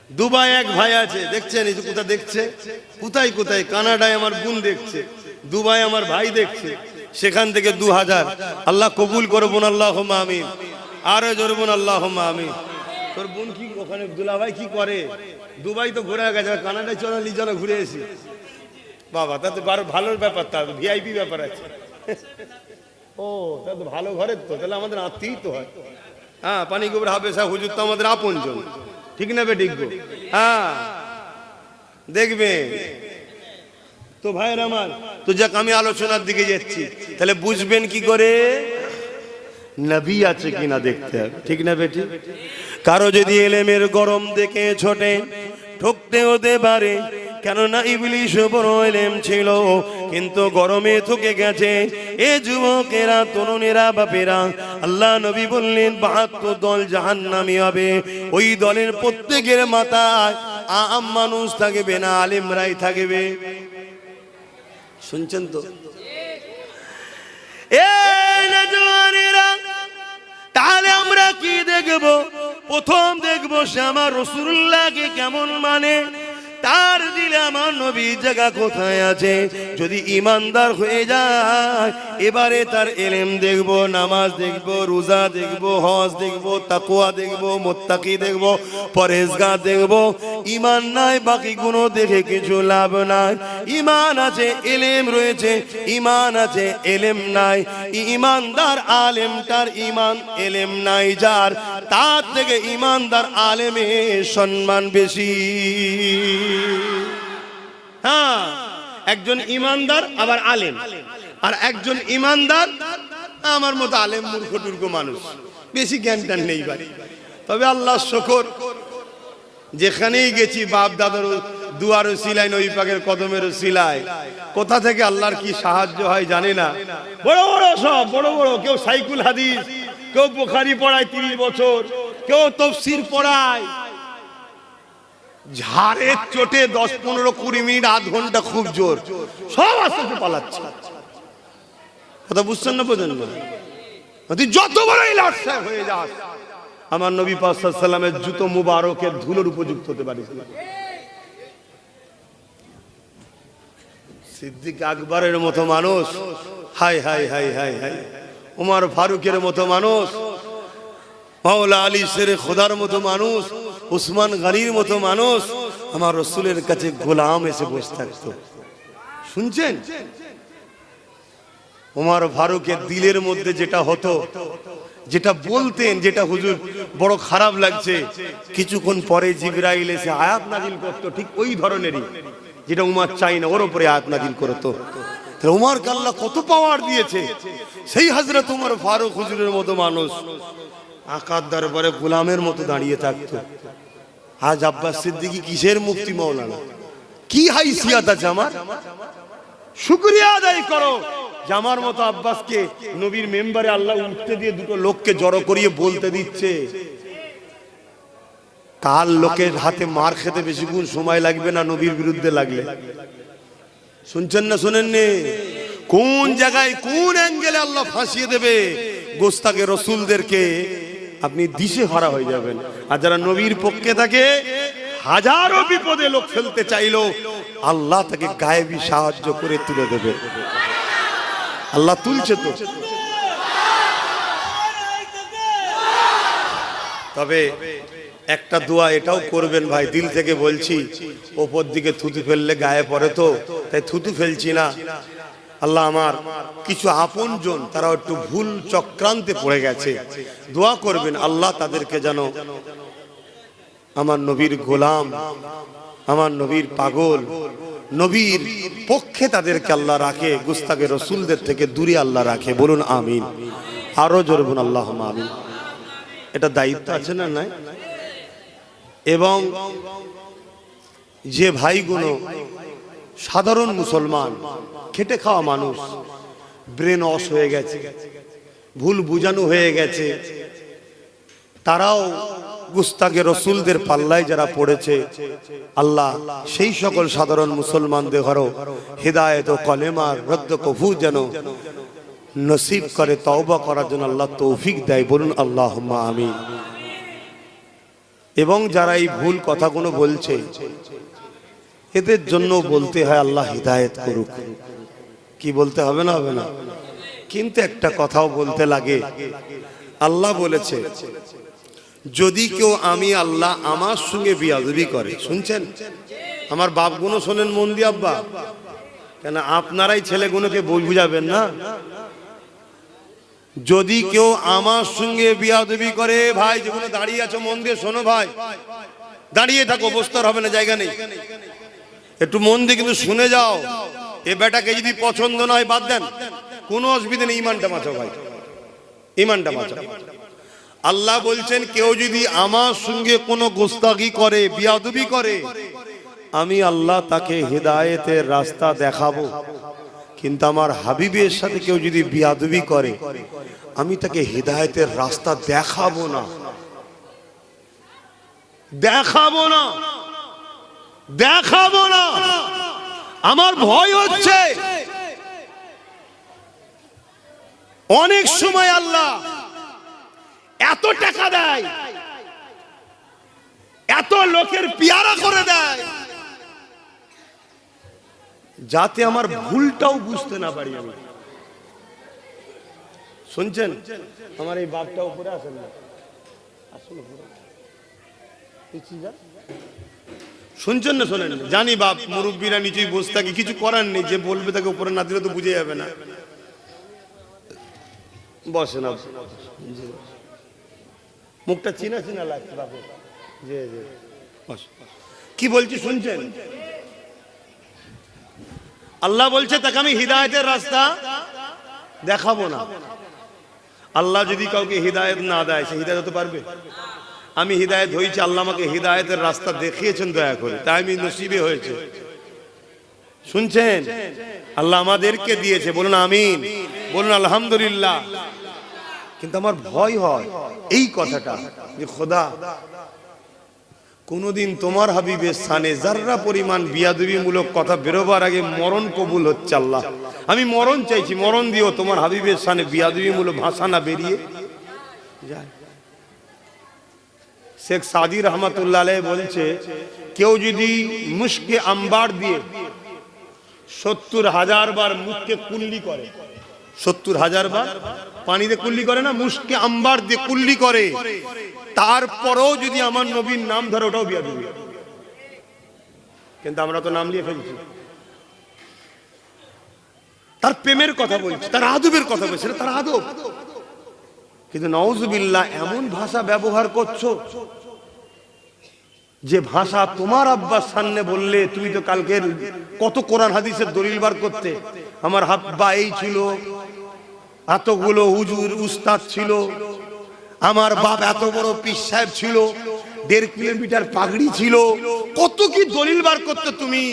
দুবাই এক ভাই আছে, দেখছেন এই যে কোথায় দেখছে, কোথায় কোথায়, কানাডায় আমার বোন দেখছে, দুবাই আমার ভাই দেখছে, সেখান থেকে 2,000। আল্লাহ কবুল করো বোন, আল্লাহুম্মা আমিন। আরো জোরে বোন আল্লাহুম্মা আমিন। তোর বোন কি ওখানে দুলাভাই কি করে? দুবাই তো ঘুরে গেছে, কানাডায় চলো, চলো ঘুরে এসি। বাবা তাতে ভালো ব্যাপার, তার ভিআইপি ব্যাপার আছে। ও তা তো ভালো ঘরের তো, তাহলে আমাদের আত্মীয় তো হয়। হ্যাঁ পানি গোবর হাবেশা হুজুর তো আমাদের আপনজন, ঠিক না বে? ঠিক। হ্যাঁ দেখবে তো ভাইয়ের আমার। তো যাক আমি আলোচনার দিকে যাচ্ছি, তাহলে বুঝবেন কি করে নবী আছে কিনা দেখতে হবে, ঠিক না বেটি? কারো যদি এলেমের গরম দেখে ছোটে, ঠকতে হতে পারে, কেননা ইবলিশ বড় ইলম ছিল কিন্তু গরমে থকে গেছে। এ যুবকেরা, তরুণেরা, বাপেরা, আল্লাহ নবী বললেন ৭২ দল জাহান্নামী হবে। ওই দলের প্রত্যেকের মাথায় আম মানুষ থাকবে না, আলেমরাই থাকবে। শুনছেন তো? এই নওজওয়ানেরা, তাহলে আমরা কি দেখব? প্রথম দেখব সে আমার রাসূলুল্লাহকে কেমন মানে, তার দিলে আমার নবী জায়গা কোথায় আছে। যদি ইমানদার হয়ে যায়, এবারে তার ইলম দেখব, নামাজ দেখব, রোজা দেখব, হজ দেখব, তাকওয়া দেখব, মুত্তাকি দেখব, পরহেজগার দেখব। ইমান নাই, বাকি গুলো দেখে কিছু লাভ নাই। ইমান আছে, ইলম রয়েছে, ইমান আছে, ইলম নাই। ইমানদার আলেমটার ইমান ইলম নাই যার, তার থেকে ইমানদার আলেমের সম্মান বেশি। হ্যাঁ, একজন ইমানদার আবার আলেম, আর একজন ইমানদার আমার মতো আলেম মূর্খ টুর্খ মানুষ, বেশি জ্ঞান টান নেই ভাই। তবে আল্লাহ শুকর, যেখানেই গেছি বাপ দাদার দুয়ারও সিলাই, নবী পাকের কদমেরও সিলাই, কোথা থেকে আল্লাহর কি সাহায্য হয় জানি না। বড় বড় সব বড় বড়, কেউ সাইকুল হাদিস, কেউ বুখারী পড়ায় 30 বছর, কেউ তাফসীর পড়ায়, ঝাড়ের চোটে 10, 15, 20 মিনিট, আধ ঘন্টা খুব জোর, সব আস্তে আস্তে পালাচ্ছে। কথা বুঝছেন না? বোঝেন না? তুই যত বড়ই লাটসা হয়ে যাস, আমার নবী পাক সাল্লাল্লাহু আলাইহি ওয়াসাল্লামের জুতো মুবারকের ধুলোর উপযুক্ত হতে পারিস না। সিদ্দিক আকবরের মতো মানুষ, high high high high high, Umar ফারুকের মতো মানুষ, মাওলা আলী শেরে খোদার মতো মানুষ, উসমান গনির মতো মানুষ আমার রাসূলের কাছে গোলাম এসে বসে থাকতো। শুনছেন? উমর ফারুকের দিলের মধ্যে যেটা হতো, যেটা বলতেন, যেটা হুজুর বড় খারাপ লাগছে, কিছুক্ষণ পরে জিবরাইল এসে আয়াত নাজিল করতো, ঠিক ওই ধরনেরই, যেটা উমর চাই না ওর উপরে আয়াত নাজিল করতো। তাহলে উমরকে আল্লাহ কত পাওয়ার দিয়েছে। সেই হযরত উমর ফারুক হুজুরের মতো মানুষ আকার দরবারে গোলামের মতো দাঁড়িয়ে থাকতো। আজ আব্বাস সিদ্দিকী কিসের মুফতি মাওলানা, কি হাইসিয়ত আছে আমার? শুকরিয়া আদায় করো, জামার মতো আব্বাসকে নবীর মেম্বারে আল্লাহ উঠতে দিয়ে দুটো লোককে জড়ো করিয়ে বলতে দিচ্ছে। কাল লোকের হাতে মার খেতে বেশিক্ষণ সময় লাগবে না নবীর বিরুদ্ধে লাগলে। শুনছেন না? শুনেননি? কোন জায়গায় কোন অ্যাঙ্গেলে আল্লাহ ফাঁসিয়ে দেবে গোস্তাকে রসুলদেরকে, আপনি দিশে হারা হয়ে যাবেন। আর যারা নবীর পক্ষে থাকে, হাজারো বিপদে লোক ফেলতে চাইলো, আল্লাহ তাকে গায়েবী সাহায্য করে তুলে দেবে। আল্লাহ তুলছে তো। তবে একটা দোয়া এটাও করবেন ভাই, দিল থেকে বলছি, ওপর দিকে থুতু ফেললে গায়ে পড়ে তো, তাই থুতু ফেলছি না। আল্লাহ আমার কিছু আপনজন তারা একটু ভুল চক্রান্তে পড়ে গেছে, দোয়া করবেন আল্লাহ তাদেরকে যেন আমার নবীর গোলাম, আমার নবীর পাগল, নবীর পক্ষে তাদেরকে আল্লাহ রাখে, গুস্তাকে রসুলদের থেকে দূরে আল্লাহ রাখে। বলুন আমিন। আরো জোরে বলুন আল্লাহুম্মা আমিন। এটা দায়িত্ব আছে না? নাই? এবং যে ভাইগুলো সাধারণ মুসলমান, খেটে খাওয়া মানুষ, ব্রেন ওয়াশ হয়ে গেছে, ভুল বুঝানো হয়ে গেছে, তারাও গুস্তাকে রসুলদের পাল্লায় যারা পড়েছে, আল্লাহ সেই সকল সাধারণ মুসলমানদের ঘরও হিদায়াত ও কলেমার রদ্দ কফু যেন নসিব করে, তওবা করার জন্য আল্লাহ তৌফিক দেয়। বলুন আল্লাহুম্মা আমিন। এবং যারা এই ভুল কথাগুলো বলছে, এদের জন্য বলতে হয় আল্লাহ হিদায়াত করুক। কি বলতে হবে না? হবে না? কিন্তু একটা কথাও বলতে লাগে, আল্লাহ বলেছে যদি কেউ আমি আল্লাহ আমার সঙ্গে বিয়াদবি করে, শুনছেন? আমার বাপগুলো শোনেন মন দিয়ে আব্বা, কেন আপনারাই ছেলেগুলোকে বুঝাবেন না? যদি কেউ আমার সঙ্গে বিয়াদবি করে, ভাই যেগুলো দাঁড়িয়ে আছো মন দিয়ে শোনো ভাই, দাঁড়িয়ে থাকো, বসতে হবে না, জায়গা নেই, একটু মন দিয়ে কিন্তু শুনে যাও। এ বেটাকে যদি পছন্দ নয় বাদ দেন, কোনো অসুবিধা নেই, ইমানটা বাঁচাও ভাই, ইমানটা বাঁচাও। আল্লাহ বলছেন কেউ যদি আমার সঙ্গে কোনো গোস্তাকি করে, বিয়াদবি করে, আমি আল্লাহ তাকে হেদায়েতের রাস্তা দেখাবো, কিন্তু আমার হাবিবের সাথে কেউ যদি বিয়াদবি করে আমি তাকে হেদায়েতের রাস্তা দেখাবো না, দেখাবো না, দেখাবো না। আমার ভয় হচ্ছে অনেক সময় আল্লাহ এত টাকা দেয়, এত লোকের পিয়ারা করে দেয়, যাতে আমার ভুলটাও বুঝতে না পারি আমি। শুনছেন? আমার এই বাপটা উপরে আসেন না, আসুন শুনছেন না? শোনেন? জানি বাপ মুরব্বীরা নিচেই বসে থাকে, কিছু করার নেই, যে বলবে তাকে উপরে না দিলে তো বুঝে যাবে না। বসে না, মুখটা চিনা চিনা লাগছে বাবু। কি বলছি শুনছেন? আল্লাহ বলছে তাকে আমি হিদায়েতের রাস্তা দেখাবো না। আল্লাহ যদি কাউকে হিদায়েত না দেয় সে হিদায়েত হতে পারবে? আমি হিদায়েত হয়েছি, আল্লাহ আমাকে হিদায়েতের রাস্তা দেখিয়েছেন দয়া করে, তাই আমি নসিবে হয়েছে। শুনছেন? আল্লাহ আমাদেরকে দিয়েছে, বলুন আমিন, বলুন আলহামদুলিল্লাহ। কিন্তু আমার ভয় হয় এই কথাটা যে খোদা কোনদিন তোমার হাবিবের স্থানে যাররা পরিমাণ বিয়াদবিমূলক কথা বেরোবার আগে মরণ কবুল হচ্ছে। আল্লাহ আমি মরণ চাইছি, মরণ দিও, তোমার হাবিবের স্থানে বিয়াদবিমূলক ভাষা না বেরিয়ে যায়। শেখ সাদি রহমতুল্লাহ আলাইহি বলছে, কেউ যদি মুশকে আম্বার দিয়ে 70,000 বার মুখকে কুল্লি করে, 70,000 বার পানিতে কুল্লি করে না, মুশকে আম্বার দিয়ে কুল্লি করে, তারপরেও যদি আমার নবীর নাম ধরে ওটাও বিয়াদবি। কিন্তু আমরা তো নাম নিয়ে ফেলছি। তার প্রেমের কথা বলছি, তার আদবের কথা বলছি, তার আদব। কিন্তু নাউজুবিল্লাহ এমন ভাষা ব্যবহার করছো যে ভাষা তোমার আব্বার সামনে বললে তুমি তো কালকে কত কোরআন হাদিসের দলিল বার করতে, আমার আব্বা এই ছিল, এতগুলো হুজুর উস্তাদ ছিল, আমার বাপ এত বড় পীর সাহেব ছিল, 1.5 কিলোমিটার পাগড়ি ছিল, কত কি দলিল বার করতে তুমি।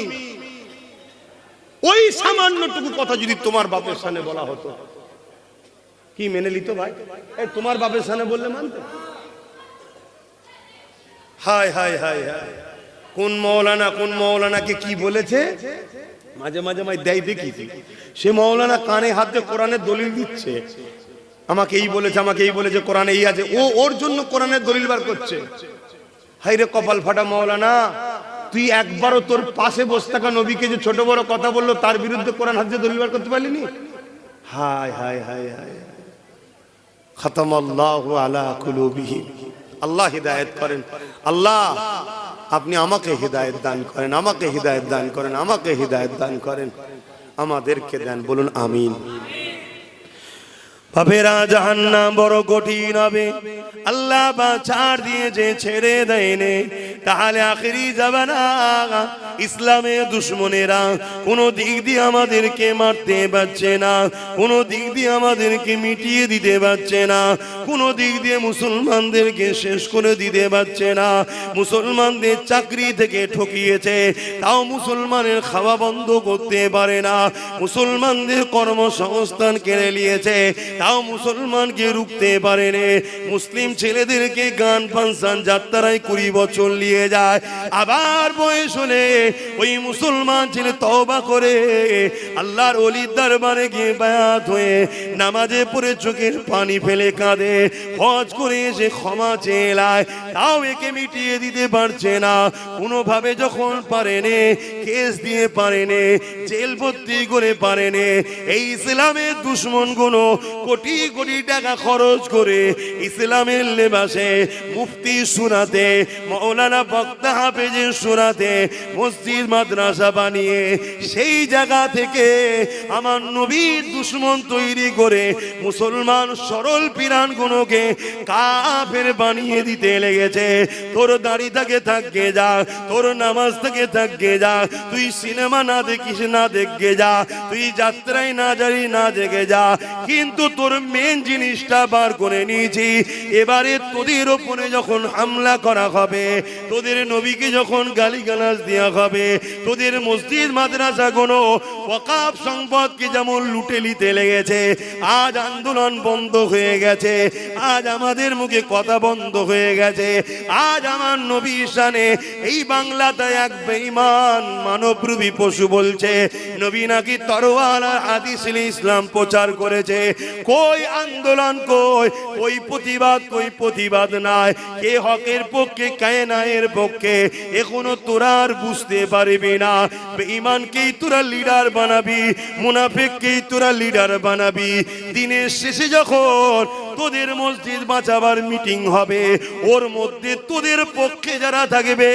ওই সামান্যটুকু কথা যদি তোমার বাপের সামনে বলা হতো কি মেনে নিত ভাই? এই তোমার বাপের সামনে বললে মানতে? হায় হায় হায় হায়, কোন মৌলানাকে কি বলেছে মাঝে মাঝে দেয় দেখি, সে মৌলানা কানে হাত দিয়ে কোরআনের দলিল দিচ্ছে, আমাকে এই বলেছে, আমাকে এই বলেছে, কোরআনে এই আছে, ও ওর জন্য কোরআনের দলিল বার করছে। হায় রে কপাল ফাটা মৌলানা, তুই একবারও তোর পাশে বসে থাকা নবীকে যে ছোট বড় কথা বললো তার বিরুদ্ধে কোরআন হাদিস দলিল বার করতে পারলিনি? হায় হায় হায় হায়, খাতামাল্লাহু আলা কুলুবিহিম। আল্লাহ হিদায়াত করেন। আল্লাহ আপনি আমাকে হিদায়াত দান করেন, আমাকে হিদায়াত দান করেন, আমাকে হিদায়াত দান করেন, আমাদেরকে দেন, বলুন আমিন। বাপেরা জাহান্নাম বড় কঠিন হবে, আল্লাহ বাছাড় দিয়ে যে ছেড়ে দেয়নি, তাহলে আখেরি জামানা ইসলামের দুশমনেরা কোনো দিক দিয়ে আমাদেরকে মারতে পারছে না, কোনো দিক দিয়ে আমাদেরকে মিটিয়ে দিতে পারছে না, কোনো দিক দিয়ে মুসলমানদেরকে শেষ করে দিতে পারছে না। মুসলমানদের চাকরি থেকে ঠকিয়েছে, তাও মুসলমানের খাওয়া বন্ধ করতে পারে না। মুসলমানদের কর্মসংস্থান কেড়ে নিয়েছে, তাও মুসলমানকে রুখতে পারেনি। মুসলিম ছেলেদেরকে গান ফাংশন যাত্রায় 20 বছর নিয়ে যায়, আবার বয়স হলে ওই মুসলমান ছেলে তওবা করে আল্লাহর ওলির দরবারে গিয়ে বায়াত হয়ে নামাজে পড়ে চোখের পানি ফেলে কাঁদে, হজ করে এসে ক্ষমা চেয়ে, তাও একে মিটিয়ে দিতে পারছে না। কোনোভাবে যখন পারেনি, কেস দিয়ে পারেনি, জেল ভর্তি করে পারেনি, এই ইসলামের দুশমন গুলো কোটি কোটি টাকা খরচ করে ইসলামের লেবাসে মুফতি সুরাতে, মাওলানা বক্তা হাফেজের সুরাতে মসজিদ মাদ্রাসা বানিয়ে সেই জায়গা থেকে আমার নবীর দুশমন তৈরি করে মুসলমান সরল পিরান গুলোকে কাফের বানিয়ে দিতে লেগেছে। তোর দাড়ি থেকে থাকবে যা, তোর নামাজ থেকে থাকবে যা, তুই সিনেমা না দেখিস না দেখে যা, তুই যাত্রায় না যাবি না জেগে যা, কিন্তু তোর মেন জিনিসটা বার করে নিয়েছি। এবারে তোদের ওপরে যখন হামলা করা হবে, তোদের নবীকে যখন গালিগালাজ দেওয়া হবে, হবে। তোদের মসজিদ মাদ্রাসাগুলো ওয়াকাফ সম্পদকে যেমন লুটে নিতে লেগেছে, আজ আন্দোলন বন্ধ হয়ে গেছে, আজ আমাদের মুখে কথা বন্ধ হয়ে গেছে। আজ আমার নবীর শানে এই বাংলাতে এক বেঈমান মানবরূপী পশু বলছে নবী নাকি তরোয়াল আর হাদিস ইসলাম প্রচার করেছে। কই আন্দোলন, কই প্রতিবাদ নাই। কে হকের পক্ষে, কে ন্যায়ের পক্ষে, এখনো তোরা আর বুঝতে পারবি না। বেঈমানকেই তোরা লিডার বানাবি, মুনাফিককেই তোরা লিডার বানাবি। দিনের শেষে যখন তোদের মসজিদ বাঁচাবার মিটিং হবে, ওর মধ্যে তোদের পক্ষে যারা থাকবে